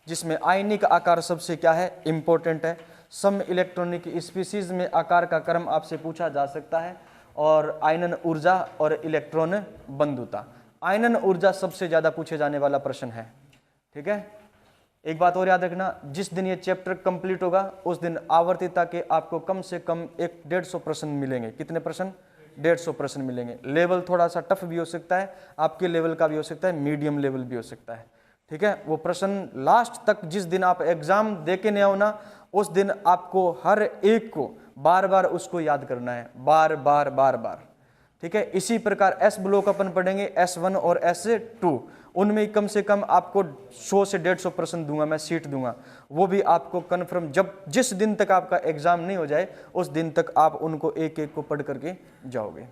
[SPEAKER 1] जिसमें आयनिक आकार सबसे क्या है? इंपॉर्टेंट है। सम इलेक्ट्रॉनिक स्पीसीज में आकार का क्रम आपसे पूछा जा सकता है, और आयनन ऊर्जा और इलेक्ट्रॉन बंधुता। आयनन ऊर्जा सबसे ज्यादा पूछे जाने वाला प्रश्न है। ठीक है, एक बात और याद रखना, जिस दिन ये चैप्टर कंप्लीट होगा उस दिन आवर्तिता के आपको कम से कम 150 प्रश्न मिलेंगे। कितने प्रश्न? 150 प्रश्न मिलेंगे। लेवल थोड़ा सा टफ भी हो सकता है, आपके लेवल का भी हो सकता है, मीडियम लेवल भी हो सकता है। ठीक है, वो प्रश्न लास्ट तक जिस दिन आप एग्जाम दे के नहीं आओ ना, उस दिन आपको हर एक को बार बार उसको याद करना है, बार बार बार बार। ठीक है, इसी प्रकार एस ब्लॉक अपन पढ़ेंगे, S1 और S2, उनमें कम से कम आपको 100 से 150 प्रश्न दूंगा, मैं सीट दूंगा। वो भी आपको कन्फर्म, जब जिस दिन तक आपका एग्जाम नहीं हो जाए उस दिन तक आप उनको एक एक को पढ़ करके जाओगे।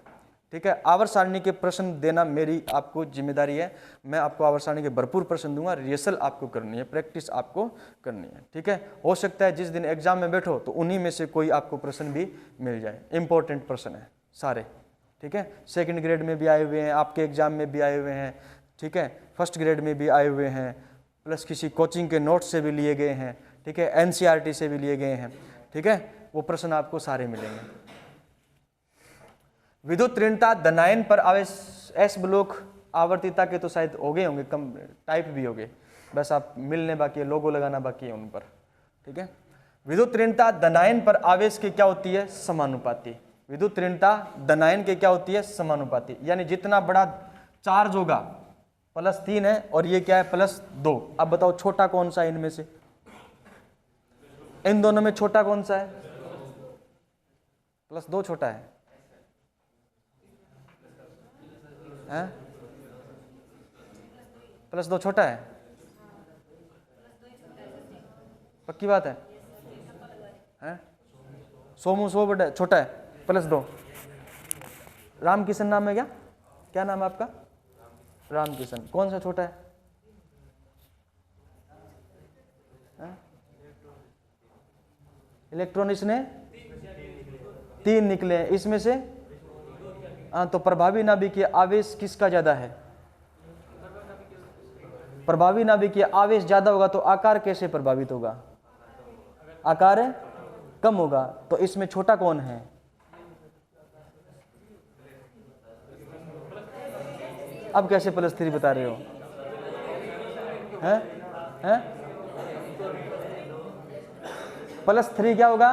[SPEAKER 1] ठीक है, आवर्त सारणी के प्रश्न देना मेरी आपको जिम्मेदारी है। मैं आपको आवर्त सारणी के भरपूर प्रश्न दूंगा, रिहर्सल आपको करनी है, प्रैक्टिस आपको करनी है। ठीक है, हो सकता है जिस दिन एग्जाम में बैठो तो उन्हीं में से कोई आपको प्रश्न भी मिल जाए। इंपॉर्टेंट प्रश्न है सारे। ठीक है, सेकंड ग्रेड में भी आए हुए हैं, आपके एग्जाम में भी आए हुए हैं। ठीक है, फर्स्ट ग्रेड में भी आए हुए हैं, प्लस किसी कोचिंग के नोट्स से भी लिए गए हैं। ठीक है, NCERT से भी लिए गए हैं। ठीक है, वो प्रश्न आपको सारे मिलेंगे। विद्युत ऋणता धनायन पर आवेश एस ब्लॉक आवर्तिता के तो शायद हो गए होंगे, कम टाइप भी हो गए, बस आप मिलने बाकी है, लोगो लगाना बाकी है उन पर। ठीक है, विद्युत ऋणता धनायन पर आवेश की क्या होती है? समानुपाती। विद्युत ऋणता धनायन के क्या होती है? समानुपाती। यानी जितना बड़ा चार्ज होगा, +3 है और ये क्या है? +2। अब बताओ छोटा कौन सा है इनमें से? इन दोनों में छोटा कौन सा है? +2 छोटा है, हैं? +2 छोटा है, पक्की बात है? हैं? सोमू 100 बड़ा छोटा है, +2। रामकिशन नाम है क्या? क्या नाम है आपका? रामकिशन। कौन सा छोटा है? इलेक्ट्रॉन इसने 3 निकले हैं, इसमें से तो प्रभावी नाभिकीय आवेश किसका ज्यादा है? प्रभावी नाभिकीय आवेश ज्यादा होगा तो आकार कैसे प्रभावित होगा? आकार कम होगा। तो इसमें छोटा कौन है? अब कैसे +3 बता रहे हो? हैं? हैं? +3 क्या होगा?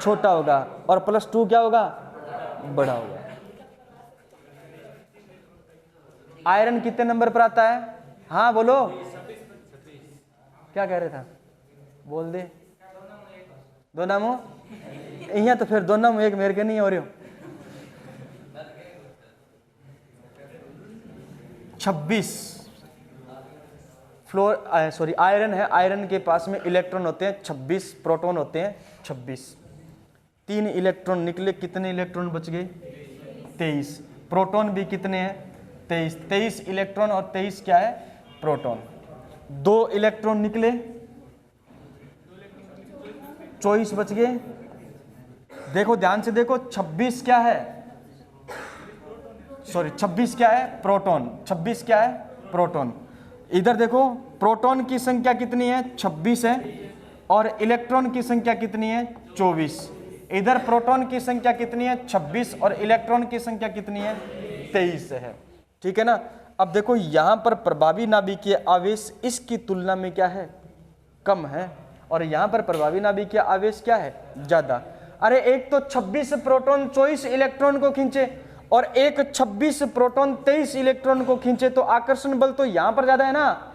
[SPEAKER 1] छोटा होगा, और +2 क्या होगा? बड़ा होगा। आयरन कितने नंबर पर आता है? हाँ बोलो, क्या कह रहे था? बोल दे। 2 नामों यहाँ तो फिर 2 नामों एक मेरे के नहीं हो रहे हो। 26 आयरन है। आयरन के पास में इलेक्ट्रॉन होते हैं 26, प्रोटॉन होते हैं 26। 3 इलेक्ट्रॉन निकले, कितने इलेक्ट्रॉन बच गए? 23। प्रोटॉन भी कितने हैं? 23। 23 इलेक्ट्रॉन और 23 क्या है? प्रोटॉन। 2 इलेक्ट्रॉन निकले, 24 बच गए। देखो ध्यान से देखो, 26 क्या है? 26 क्या है? प्रोटॉन। 26 क्या है? प्रोटॉन। इधर देखो, प्रोटॉन की संख्या कितनी है? 26 है, और इलेक्ट्रॉन की संख्या कितनी है? 24। इधर प्रोटॉन की संख्या कितनी है? 26, और इलेक्ट्रॉन की संख्या कितनी है? 23 है। ठीक है ना। अब देखो यहां पर प्रभावी नाभिकीय आवेश इसकी तुलना में क्या है? कम है, और यहां पर प्रभावी नाभिकीय आवेश क्या है? ज्यादा। अरे एक तो 26 प्रोटॉन 24 इलेक्ट्रॉन को खींचे, और एक 26 प्रोटॉन 23 इलेक्ट्रॉन को खींचे, तो आकर्षण बल तो यहां पर ज्यादा है ना,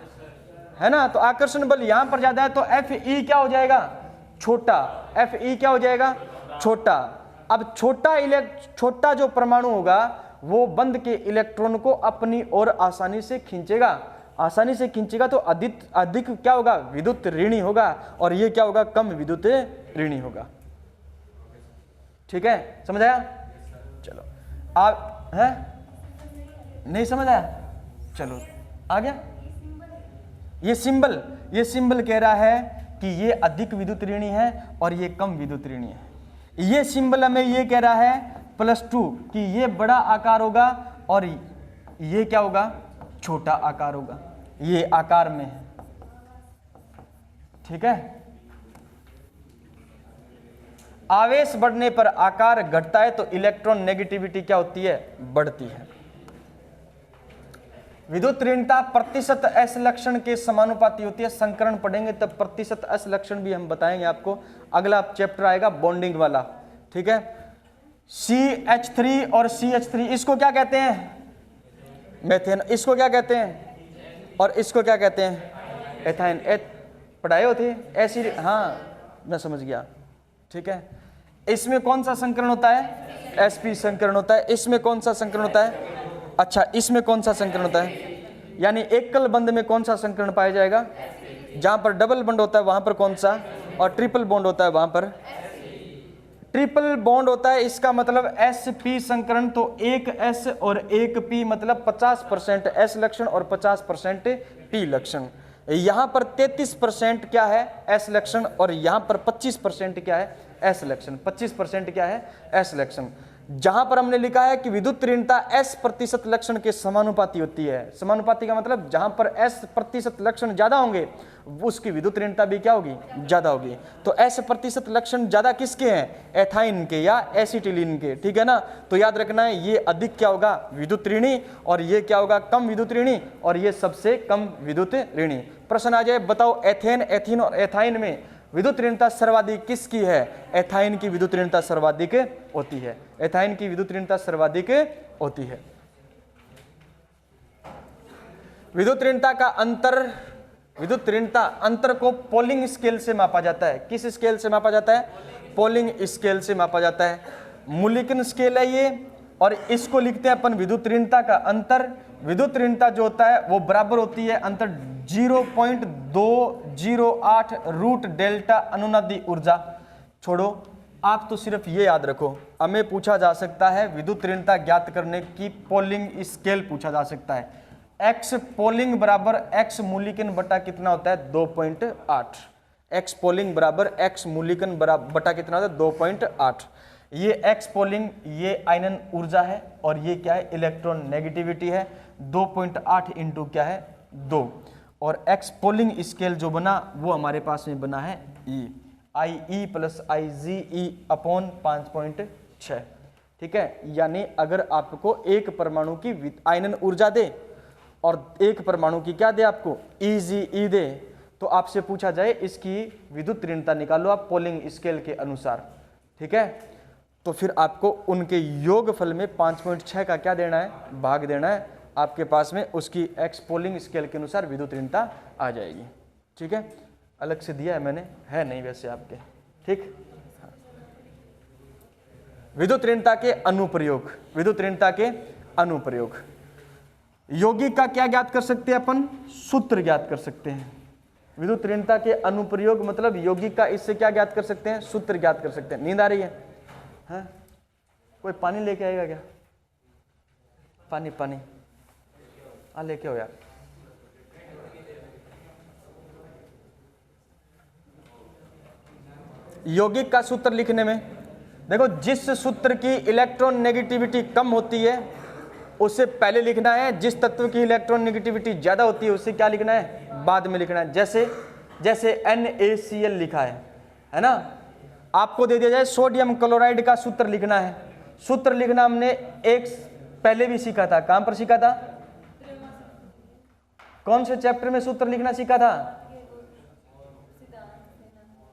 [SPEAKER 1] है ना। तो आकर्षण बल यहां पर ज्यादा है, तो Fe क्या हो जाएगा? छोटा। Fe क्या हो जाएगा? छोटा। अब छोटा जो परमाणु होगा वो बंद के इलेक्ट्रॉन को अपनी ओर आसानी से खींचेगा। आसानी से खींचेगा तो अधिक क्या होगा? विद्युत ऋणी होगा, और ये क्या होगा? कम विद्युत ऋणी होगा। ठीक है, समझ आया? चलो आप है नहीं समझ आया? चलो आ गया। ये सिंबल कह रहा है कि ये अधिक विद्युत ऋणी है और ये कम विद्युत ऋणी है। ये सिंबल हमें ये कह रहा है +2 कि ये बड़ा आकार होगा और ये क्या होगा? छोटा आकार होगा। ये आकार में है। ठीक है। आवेश बढ़ने पर आकार घटता है तो इलेक्ट्रॉन नेगेटिविटी क्या होती है? बढ़ती है। विद्युत ऋणता प्रतिशत एस लक्षण के समानुपाती होती है। संकरण पढ़ेंगे तब प्रतिशत एस लक्षण भी हम बताएंगे आपको। अगला चैप्टर आएगा बॉन्डिंग वाला, ठीक है। CH3 और CH3 इसको क्या कहते हैं? मेथेन। इसको क्या कहते हैं? और इसको क्या कहते हैं? एथाइन। पढ़ाए होते एसिड, हाँ मैं समझ गया, ठीक है। इसमें कौन सा संकरण होता है? sp संकरण होता है। इसमें कौन सा संकरण होता है? अच्छा, इसमें कौन सा संकरण होता है? यानी एकल बंध में कौन सा संकरण पाया जाएगा? जहां पर डबल बॉन्ड होता है वहां पर कौन सा, और ट्रिपल बॉन्ड होता है वहां पर ट्रिपल बॉन्ड होता है। इसका मतलब sp संकरण, तो एक s और एक p मतलब 50% s लक्षण और 50% p लक्षण। यहां पर 33% क्या है? s लक्षण, और यहां पर 25% क्या है? s लक्षण। 25% क्या है? s लक्षण। जहां पर हमने लिखा है कि विद्युत ऋणता s प्रतिशत लक्षण के समानुपाती होती है। समानुपाती का मतलब जहां पर s प्रतिशत लक्षण ज्यादा होंगे उसकी विद्युत ऋणता भी क्या होगी? ज्यादा होगी। तो s प्रतिशत लक्षण ज्यादा किसके हैं? एथाइन के या एसिटिलीन के, ठीक है ना। तो याद रखना है ये अधिक क्या होगा? विद्युत ऋणी, और ये क्या होगा? कम विद्युत ऋणी, और ये सबसे कम विद्युत ऋणी। प्रश्न आ जाए, बताओ एथेन, एथीन और एथाइन में विद्युत ऋणता सर्वाधिक किसकी है? एथाइन की विद्युत ऋणता सर्वाधिक होती है। एथाइन की विद्युत ऋणता सर्वाधिक होती है। विद्युत ऋणता का अंतर, विद्युत ऋणता अंतर को पोलिंग स्केल से मापा जाता है। किस स्केल से मापा जाता है? पोलिंग स्केल से मापा जाता है। मुलिकन स्केल है ये, और इसको लिखते हैं अपन विद्युत ऋणता का अंतर। विद्युत ऋणता जो होता है वो बराबर होती है अंतर 0.208 रूट डेल्टा अनुनादी ऊर्जा। छोड़ो, आप तो सिर्फ ये याद रखो, हमें पूछा जा सकता है विद्युत ऋणता ज्ञात करने की पोलिंग स्केल पूछा जा सकता है। एक्स पोलिंग बराबर एक्स मूलिकन बटा कितना होता है? 2.8। एक्स पोलिंग बराबर एक्स मूलिकन बटा कितना होता है? 2.8। ये एक्स पोलिंग ये आयनन ऊर्जा है, और ये क्या है? इलेक्ट्रॉन नेगेटिविटी है। 2.8 इंटू क्या है? 2। और एक्स पोलिंग स्केल जो बना वो हमारे पास में बना है ई, IE प्लस IgE अपॉन 5.6, ठीक है। यानी अगर आपको एक परमाणु की आयनन ऊर्जा दे और एक परमाणु की क्या दे आपको? EgE दे, तो आपसे पूछा जाए इसकी विद्युत ऋणता निकालो आप पोलिंग स्केल के अनुसार, ठीक है। तो फिर आपको उनके योगफल में 5.6 का क्या देना है? भाग देना है। आपके पास में उसकी एक्स पोलिंग स्केल के अनुसार विद्युत ऋणता आ जाएगी, ठीक है। अलग से दिया है मैंने, है नहीं वैसे आपके, ठीक। विद्युत ऋणता के अनुप्रयोग, विद्युत ऋणता के अनुप्रयोग। यौगिक का क्या ज्ञात कर सकते हैं अपन? सूत्र ज्ञात कर सकते हैं। विद्युत ऋणता के अनुप्रयोग मतलब यौगिक का इससे क्या ज्ञात कर सकते हैं? सूत्र ज्ञात कर सकते हैं। नींद आ रही है? हाँ, कोई पानी लेके आएगा क्या? पानी पानी आ लेके हो यार। यौगिक का सूत्र लिखने में देखो, जिस सूत्र की इलेक्ट्रॉन नेगेटिविटी कम होती है उसे पहले लिखना है, जिस तत्व की इलेक्ट्रॉन नेगेटिविटी ज्यादा होती है उसे क्या लिखना है? बाद में लिखना है। जैसे NaCl लिखा है ना। आपको दे दिया जाए सोडियम क्लोराइड का सूत्र लिखना है। सूत्र लिखना हमने एक पहले भी सीखा था। कहां पर सीखा था? कौन से चैप्टर में सूत्र लिखना सीखा था?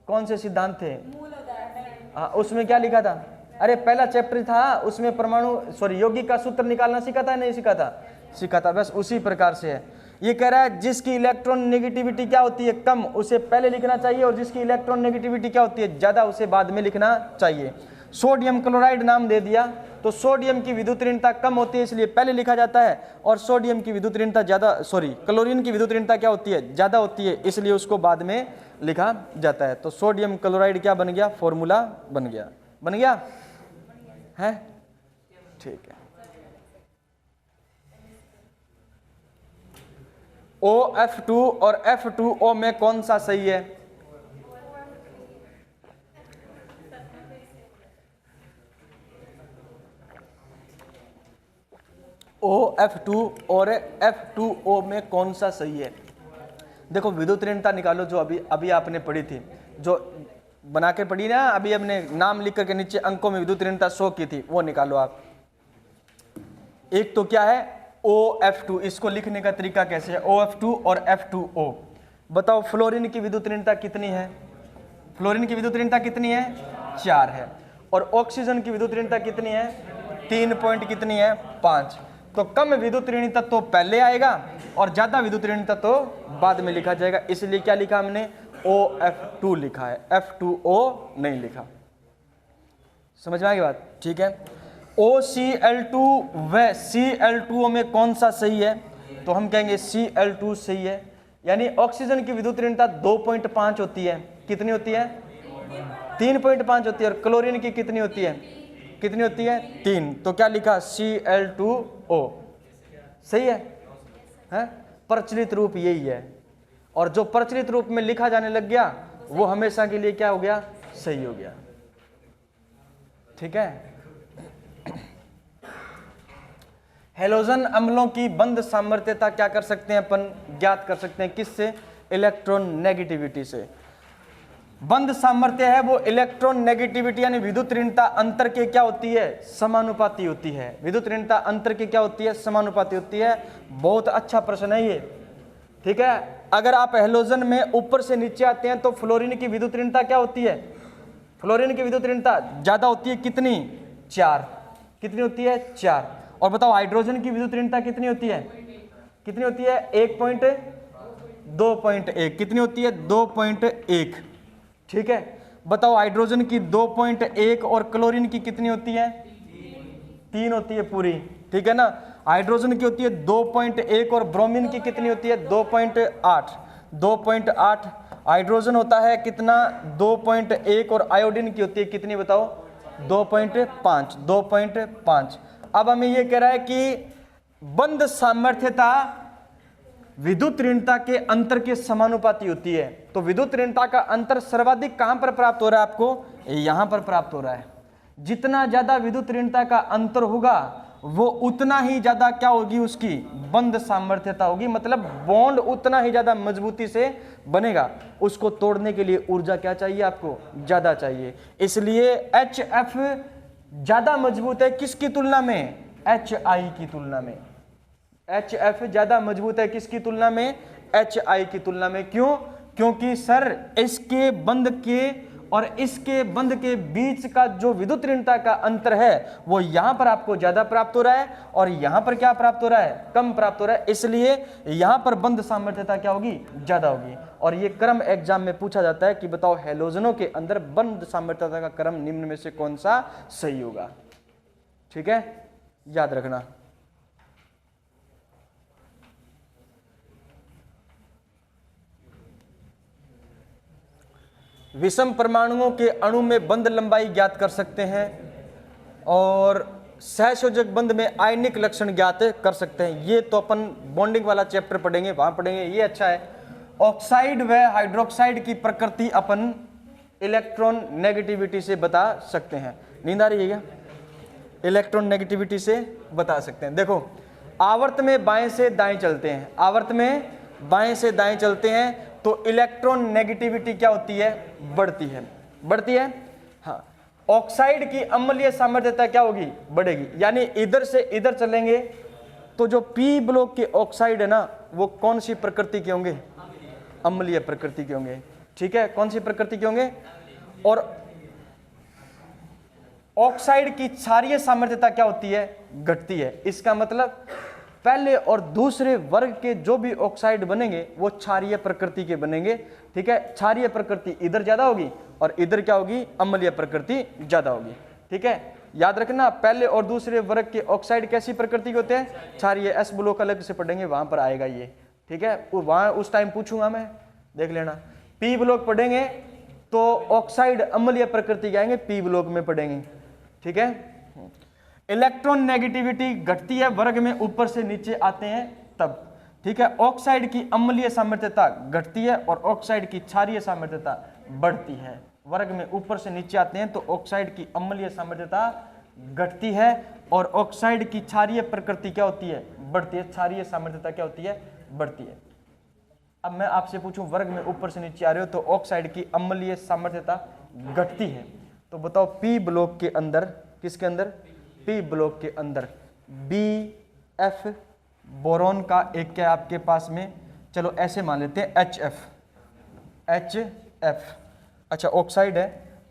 [SPEAKER 1] कौन से सिद्धांत थे? हाँ, उसमें क्या लिखा था? अरे पहला चैप्टर था उसमें परमाणु यौगिक का सूत्र निकालना सीखा था, नहीं सीखा था? सीखा था। बस उसी प्रकार से है। ये कह रहा है जिसकी इलेक्ट्रॉन नेगेटिविटी क्या होती है? कम, उसे पहले लिखना चाहिए, और जिसकी इलेक्ट्रॉन नेगेटिविटी क्या होती है? ज्यादा, उसे बाद में लिखना चाहिए। सोडियम क्लोराइड नाम दे दिया, तो सोडियम की विद्युत ऋणता कम होती है इसलिए पहले लिखा जाता है, और सोडियम की विद्युत ऋणता ज्यादा, क्लोरीन की विद्युत ऋणता क्या होती है? ज्यादा होती है, इसलिए उसको बाद में लिखा जाता है। तो सोडियम क्लोराइड क्या बन गया? फॉर्मूला बन गया। बन गया है, ठीक है। OF2 और F2O में कौन सा सही है? OF2 और F2O में कौन सा सही है? देखो विद्युत ऋणता निकालो जो अभी आपने पढ़ी थी, जो बना के पढ़ी ना अभी, अपने नाम लिख करके नीचे अंकों में विद्युत ऋणता 100 की थी, वो निकालो आप। एक तो क्या है? OF2, इसको लिखने का तरीका कैसे है, OF2 और F2O। बताओ फ्लोरीन की विद्युत ऋणता कितनी है, फ्लोरीन की विद्युत ऋणता कितनी है, 4 है। और ऑक्सीजन की विद्युत ऋणता कितनी है, 3 पॉइंट कितनी है, 5। तो कम विद्युत ऋण तत्व तो पहले आएगा और ज्यादा विद्युत ऋण तत्व तो बाद में लिखा जाएगा। इसलिए क्या लिखा हमने, OF2 लिखा है, F2O नहीं लिखा। समझ में आ गई बात, ठीक है। OCl2 व Cl2O में कौन सा सही है, तो हम कहेंगे Cl2 सही है। यानी ऑक्सीजन की विद्युत ऋणता 2.5 होती है, कितनी होती है, 3.5 होती है। और क्लोरीन की कितनी होती है, कितनी होती है, 3। तो क्या लिखा, Cl2O सही है? प्रचलित रूप यही है, और जो प्रचलित रूप में लिखा जाने लग गया वो हमेशा के लिए क्या हो गया, सही हो गया। ठीक है। हेलोजन अम्लों की बंध सामर्थ्यता क्या कर सकते हैं अपन, ज्ञात कर सकते हैं, किससे, इलेक्ट्रॉन नेगेटिविटी से। बंध सामर्थ्य है वो इलेक्ट्रॉन नेगेटिविटी यानी विद्युत ऋणता अंतर के क्या होती है, समानुपाती होती है। विद्युत ऋणता अंतर के क्या होती है, समानुपाती होती है। बहुत अच्छा प्रश्न है ये, ठीक है। अगर आप हेलोजन में ऊपर से नीचे आते हैं तो फ्लोरीन की विद्युत ऋणता क्या होती है, फ्लोरीन की विद्युत ऋणता ज्यादा होती है, कितनी, 4। कितनी होती है, 4। और बताओ हाइड्रोजन की विद्युत ऋणता कितनी होती है, कितनी होती है, 2.1। कितनी होती है, 2.1। ठीक है। बताओ हाइड्रोजन की 2.1 और क्लोरीन की कितनी होती है, 3 होती है पूरी। ठीक है ना। हाइड्रोजन की होती है 2.1 और ब्रोमीन की कितनी होती है, 2.8। 2.8 हाइड्रोजन होता है कितना, 2.1 और आयोडीन की होती है कितनी बताओ, 2.5। 2.5। अब हमें ये कह रहा है कि बंध सामर्थ्यता विद्युत ऋणता के अंतर के समानुपाती होती है। तो विद्युत ऋणता का अंतर सर्वाधिक कहां पर प्राप्त हो रहा है आपको, यहां पर प्राप्त हो रहा है। जितना ज्यादा विद्युत ऋणता का अंतर होगा वो उतना ही ज्यादा क्या होगी, उसकी बंध सामर्थ्यता होगी। मतलब बॉन्ड उतना ही ज्यादा मजबूती से बनेगा। उसको तोड़ने के लिए ऊर्जा क्या चाहिए आपको, ज्यादा चाहिए। इसलिए HF ज्यादा मजबूत है किसकी तुलना में, HI की तुलना में। HF ज्यादा मजबूत है किसकी तुलना में, HI की तुलना में। क्यों, क्योंकि सर इसके बंध के और इसके बंध के बीच का जो विद्युत ऋणता का अंतर है वो यहां पर आपको ज्यादा प्राप्त हो रहा है और यहां पर क्या प्राप्त हो रहा है, कम प्राप्त हो रहा है। इसलिए यहां पर बंध सामर्थ्यता क्या होगी, ज्यादा होगी। और ये क्रम एग्जाम में पूछा जाता है कि बताओ हेलोजनों के अंदर बंध सामर्थ्यता का क्रम निम्न में से कौन सा सही होगा। ठीक है, याद रखना। विषम परमाणुओं के अणु में बंध लंबाई ज्ञात कर सकते हैं और सहसंयोजक बंध में आयनिक लक्षण ज्ञात कर सकते हैं। ये तो अपन बॉन्डिंग वाला चैप्टर पढ़ेंगे, वहां पढ़ेंगे, ये अच्छा है। ऑक्साइड व हाइड्रोक्साइड की प्रकृति अपन इलेक्ट्रॉन नेगेटिविटी से बता सकते हैं। नींद आ रही है क्या, इलेक्ट्रॉन नेगेटिविटी से बता सकते हैं। देखो आवर्त में बाएं से दाएं चलते हैं, आवर्त में बाएं से दाएं चलते हैं तो इलेक्ट्रॉन नेगेटिविटी क्या होती है, बढ़ती है, बढ़ती है। हाँ, ऑक्साइड की अम्लीय सामर्थ्यता क्या होगी, बढ़ेगी। यानी इधर से इधर चलेंगे तो जो पी ब्लॉक के ऑक्साइड है ना वो कौन सी प्रकृति के होंगे, अम्लीय प्रकृति के होंगे। ठीक है, कौन सी प्रकृति के होंगे। और ऑक्साइड की क्षारीय सामर्थ्यता क्या होती है, घटती है। इसका मतलब पहले और दूसरे वर्ग के जो भी ऑक्साइड बनेंगे वो क्षारीय प्रकृति के बनेंगे। ठीक है, क्षारीय प्रकृति इधर ज्यादा होगी और इधर क्या होगी, अम्लीय प्रकृति ज्यादा होगी। ठीक है, याद रखना पहले और दूसरे वर्ग के ऑक्साइड कैसी प्रकृति के होते हैं, क्षारीय। एस ब्लॉक अलग से पढ़ेंगे, वहां पर आएगा ये। ठीक है, वहां उस टाइम पूछूंगा मैं, देख लेना। पी ब्लॉक पढ़ेंगे तो ऑक्साइड अम्लीय प्रकृति के आएंगे, पी ब्लॉक में पढ़ेंगे। ठीक है, इलेक्ट्रॉन नेगेटिविटी घटती है वर्ग में ऊपर से नीचे आते हैं तब। ठीक है, ऑक्साइड की अम्लीय सामर्थ्यता घटती है और ऑक्साइड की क्षारीय सामर्थ्यता बढ़ती है। वर्ग में ऊपर से नीचे आते हैं तो ऑक्साइड की अम्लीय सामर्थ्यता घटती है और ऑक्साइड की क्षारीय प्रकृति क्या होती है, बढ़ती है। क्षारीय सामर्थ्यता क्या होती है, बढ़ती है। अब मैं आपसे पूछूं वर्ग में ऊपर से नीचे आ रहे हो तो ऑक्साइड की अम्लीय सामर्थ्यता घटती है। तो बताओ पी ब्लॉक के अंदर, किसके अंदर, पी ब्लॉक के अंदर BF बोरोन का एक क्या है आपके पास में, चलो ऐसे मान लेते हैं HF। अच्छा ऑक्साइड है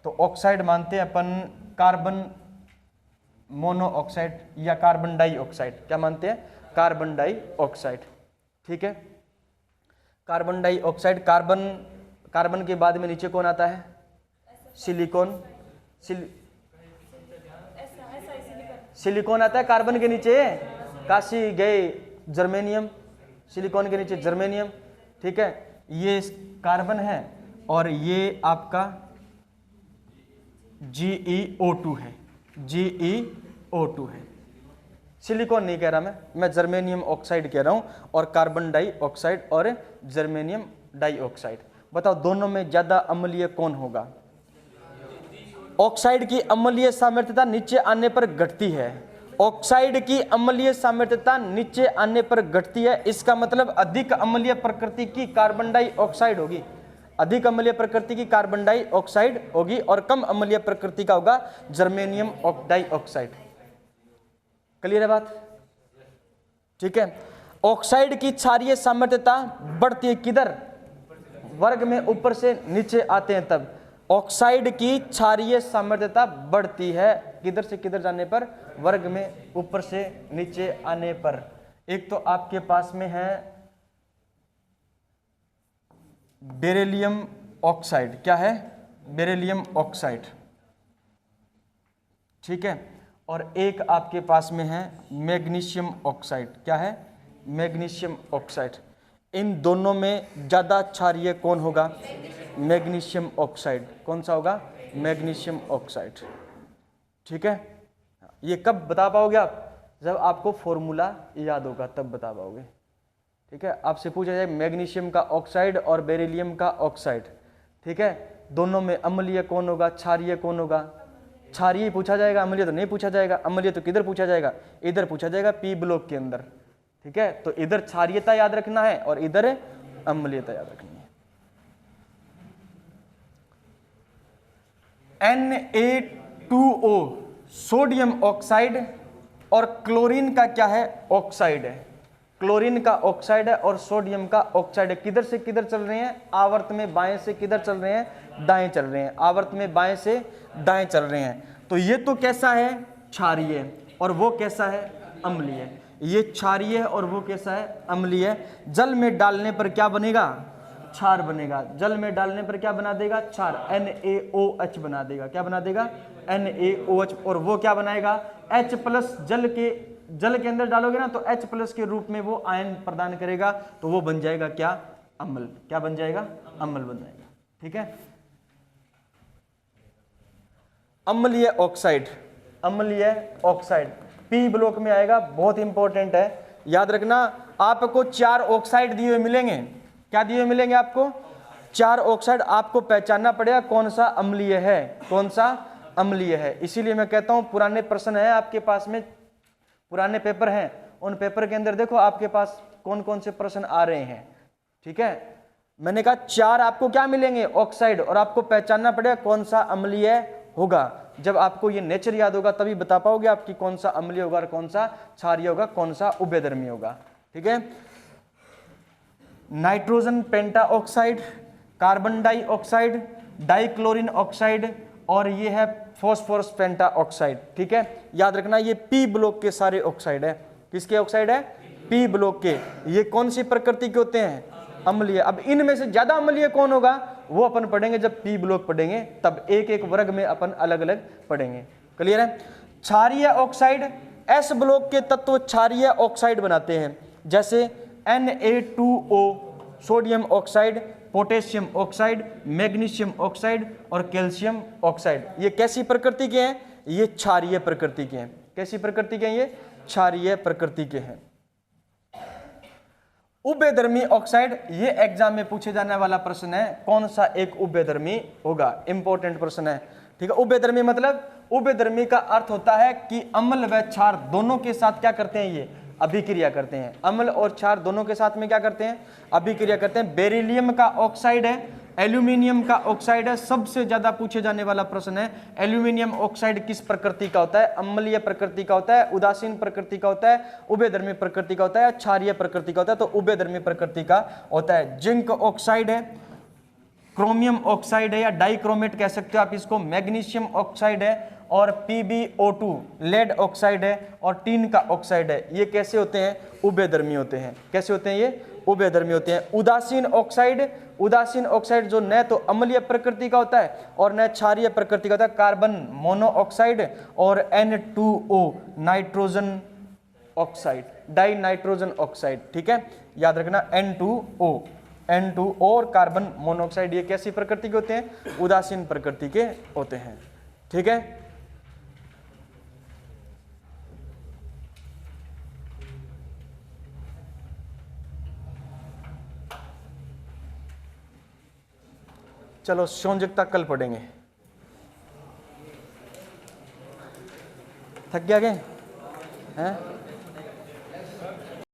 [SPEAKER 1] तो ऑक्साइड मानते हैं अपन कार्बन मोनोऑक्साइड या कार्बन डाइऑक्साइड। क्या मानते हैं? Carbon dioxide. ठीक है, कार्बन डाइऑक्साइड। कार्बन के बाद में नीचे कौन आता है? सिलिकॉन। सिलिकॉन आता है कार्बन के नीचे, काशी गए जर्मेनियम, सिलिकॉन के नीचे जर्मेनियम। ठीक है, ये कार्बन है और ये आपका GeO2 है, GeO2 है। सिलिकॉन नहीं कह रहा मैं जर्मेनियम ऑक्साइड कह रहा हूं, और कार्बन डाइऑक्साइड और जर्मेनियम डाइऑक्साइड। बताओ दोनों में ज्यादा अम्लीय कौन होगा? ऑक्साइड की अम्लीय सामर्थ्यता नीचे आने पर घटती है, ऑक्साइड की अम्लीय सामर्थ्यता नीचे आने पर घटती है। इसका मतलब अधिक अम्लीय प्रकृति की कार्बन डाइऑक्साइड होगी, अधिक अम्लीय प्रकृति की कार्बन डाइऑक्साइड होगी, और कम अम्लीय प्रकृति का होगा जर्मेनियम डाइऑक्साइड। क्लियर है बात? ठीक है, ऑक्साइड की क्षारीय सामर्थ्यता बढ़ती है किधर? वर्ग में ऊपर से नीचे आते हैं तब ऑक्साइड की क्षारीय सामर्थ्यता बढ़ती है, किधर से किधर जाने पर? वर्ग में ऊपर से नीचे आने पर। एक तो आपके पास में है बेरिलियम ऑक्साइड। क्या है? Beryllium oxide. ठीक है, और एक आपके पास में है मैग्नीशियम ऑक्साइड। क्या है? Magnesium oxide. इन दोनों में ज्यादा क्षारीय कौन होगा? Magnesium oxide. कौन सा होगा? Magnesium oxide. ठीक है, ये कब बता पाओगे आप? जब आपको फॉर्मूला याद होगा तब बता पाओगे। ठीक है, आपसे पूछा जाए मैग्नीशियम का ऑक्साइड और बेरिलियम का ऑक्साइड, ठीक है, दोनों में अम्लीय कौन होगा, क्षारीय कौन होगा? क्षारीय पूछा जाएगा, अम्लीय तो नहीं पूछा जाएगा। अम्लीय तो किधर पूछा जाएगा? इधर पूछा जाएगा, पी ब्लॉक के अंदर। ठीक है, तो इधर क्षारीयता याद रखना है और इधर अम्लीयता याद रखनी है। Na2O सोडियम ऑक्साइड और क्लोरीन का क्या है? ऑक्साइड है। क्लोरीन का ऑक्साइड है और सोडियम का ऑक्साइड है। किधर से किधर चल रहे हैं? आवर्त में बाएं से किधर चल रहे हैं? दाएं चल रहे हैं। आवर्त में बाएं से दाएं चल रहे हैं। तो ये तो कैसा है? क्षारीय, और वो कैसा है? अम्लीय। ये क्षारीय है और वो कैसा है? अम्लीय। जल में डालने पर क्या बनेगा? क्षार बनेगा। जल में डालने पर क्या बना देगा? क्षार, NaOH बना देगा। क्या बना देगा? NaOH। और वो क्या बनाएगा? H+ जल के अंदर डालोगे ना तो H+ के रूप में वो आयन प्रदान करेगा, तो वो बन जाएगा क्या? अम्ल। क्या बन जाएगा? अम्ल बन जाएगा। ठीक है, अम्लीय ऑक्साइड, अम्लीय ऑक्साइड पी ब्लॉक में आएगा, बहुत इंपॉर्टेंट है, याद रखना। आपको 4 ऑक्साइड दिए हुए मिलेंगे। क्या दिए हुए मिलेंगे आपको? 4 ऑक्साइड। आपको पहचानना पड़ेगा कौन सा अम्लीय है, कौन सा अम्लीय है। इसीलिए मैं कहता हूं पुराने प्रश्न है आपके पास में, पुराने पेपर हैं, उन पेपर के अंदर देखो आपके पास कौन कौन से प्रश्न आ रहे हैं। ठीक है, मैंने कहा 4 आपको क्या मिलेंगे? ऑक्साइड, और आपको पहचानना पड़ेगा कौन सा अम्लीय होगा। जब आपको ये नेचर याद होगा तभी बता पाओगे आपकी कौन सा अम्लीय होगा और कौन सा क्षारीय होगा, कौन सा उभयधर्मी होगा। ठीक है, nitrogen pentoxide, carbon dioxide, dichlorine oxide, और ये है फॉस्फोरस पेंटाऑक्साइड। ठीक है, याद रखना ये पी ब्लॉक के सारे ऑक्साइड है। किसके ऑक्साइड है? पी ब्लॉक के। ये कौन सी प्रकृति के होते हैं? अम्लीय। अब इनमें से ज्यादा अम्लीय कौन होगा वो अपन पढ़ेंगे जब पी ब्लॉक पढ़ेंगे, तब एक एक वर्ग में अपन अलग अलग पढ़ेंगे। क्लियर है? क्षारीय ऑक्साइड, एस ब्लॉक के तत्व क्षारीय ऑक्साइड बनाते हैं, जैसे Na2O sodium oxide, potassium oxide, magnesium oxide और कैल्शियम ऑक्साइड। ये कैसी प्रकृति के हैं? ये क्षारीय प्रकृति के हैं। कैसी प्रकृति के हैं? ये क्षारीय प्रकृति के हैं। उभयधर्मी ऑक्साइड, ये एग्जाम में पूछे जाने वाला प्रश्न है, कौन सा एक उभयधर्मी होगा? इंपॉर्टेंट प्रश्न है। ठीक है, उभयधर्मी मतलब, उभयधर्मी का अर्थ होता है कि अम्ल व क्षार दोनों के साथ क्या करते हैं? ये अभिक्रिया करते हैं। अम्ल और क्षार दोनों के साथ में क्या करते हैं? अभिक्रिया करते हैं। बेरिलियम का ऑक्साइड है एल्यूमिनियम का ऑक्साइड है, सबसे ज्यादा पूछे जाने वाला प्रश्न है। एल्यूमिनियम ऑक्साइड किस प्रकृति का होता है? अम्लीय प्रकृति का होता है, उदासीन प्रकृति का होता है, उभयधर्मी प्रकृति का होता है, क्षारीय प्रकृति का होता है? तो उभयधर्मी प्रकृति का होता है। जिंक ऑक्साइड है, क्रोमियम ऑक्साइड है या डाइक्रोमेट कह सकते हो आप इसको, मैग्नीशियम ऑक्साइड है और PbO2 लेड ऑक्साइड है और टीन का ऑक्साइड है। ये कैसे होते हैं? उभयधर्मी होते हैं। कैसे होते हैं ये? उभयधर्मी होते हैं। उदासीन ऑक्साइड, उदासीन ऑक्साइड जो न तो अम्लीय प्रकृति का होता है और न क्षारीय प्रकृति का होता है, कार्बन मोनोऑक्साइड और N2O nitrogen oxide, die nitrogen oxide. ठीक है, याद रखना N2O और कार्बन मोनोऑक्साइड, ये कैसी प्रकृति के होते हैं? उदासीन प्रकृति के होते हैं। ठीक है, चलो संयोजकता कल पढ़ेंगे। थक गया क्या हैं?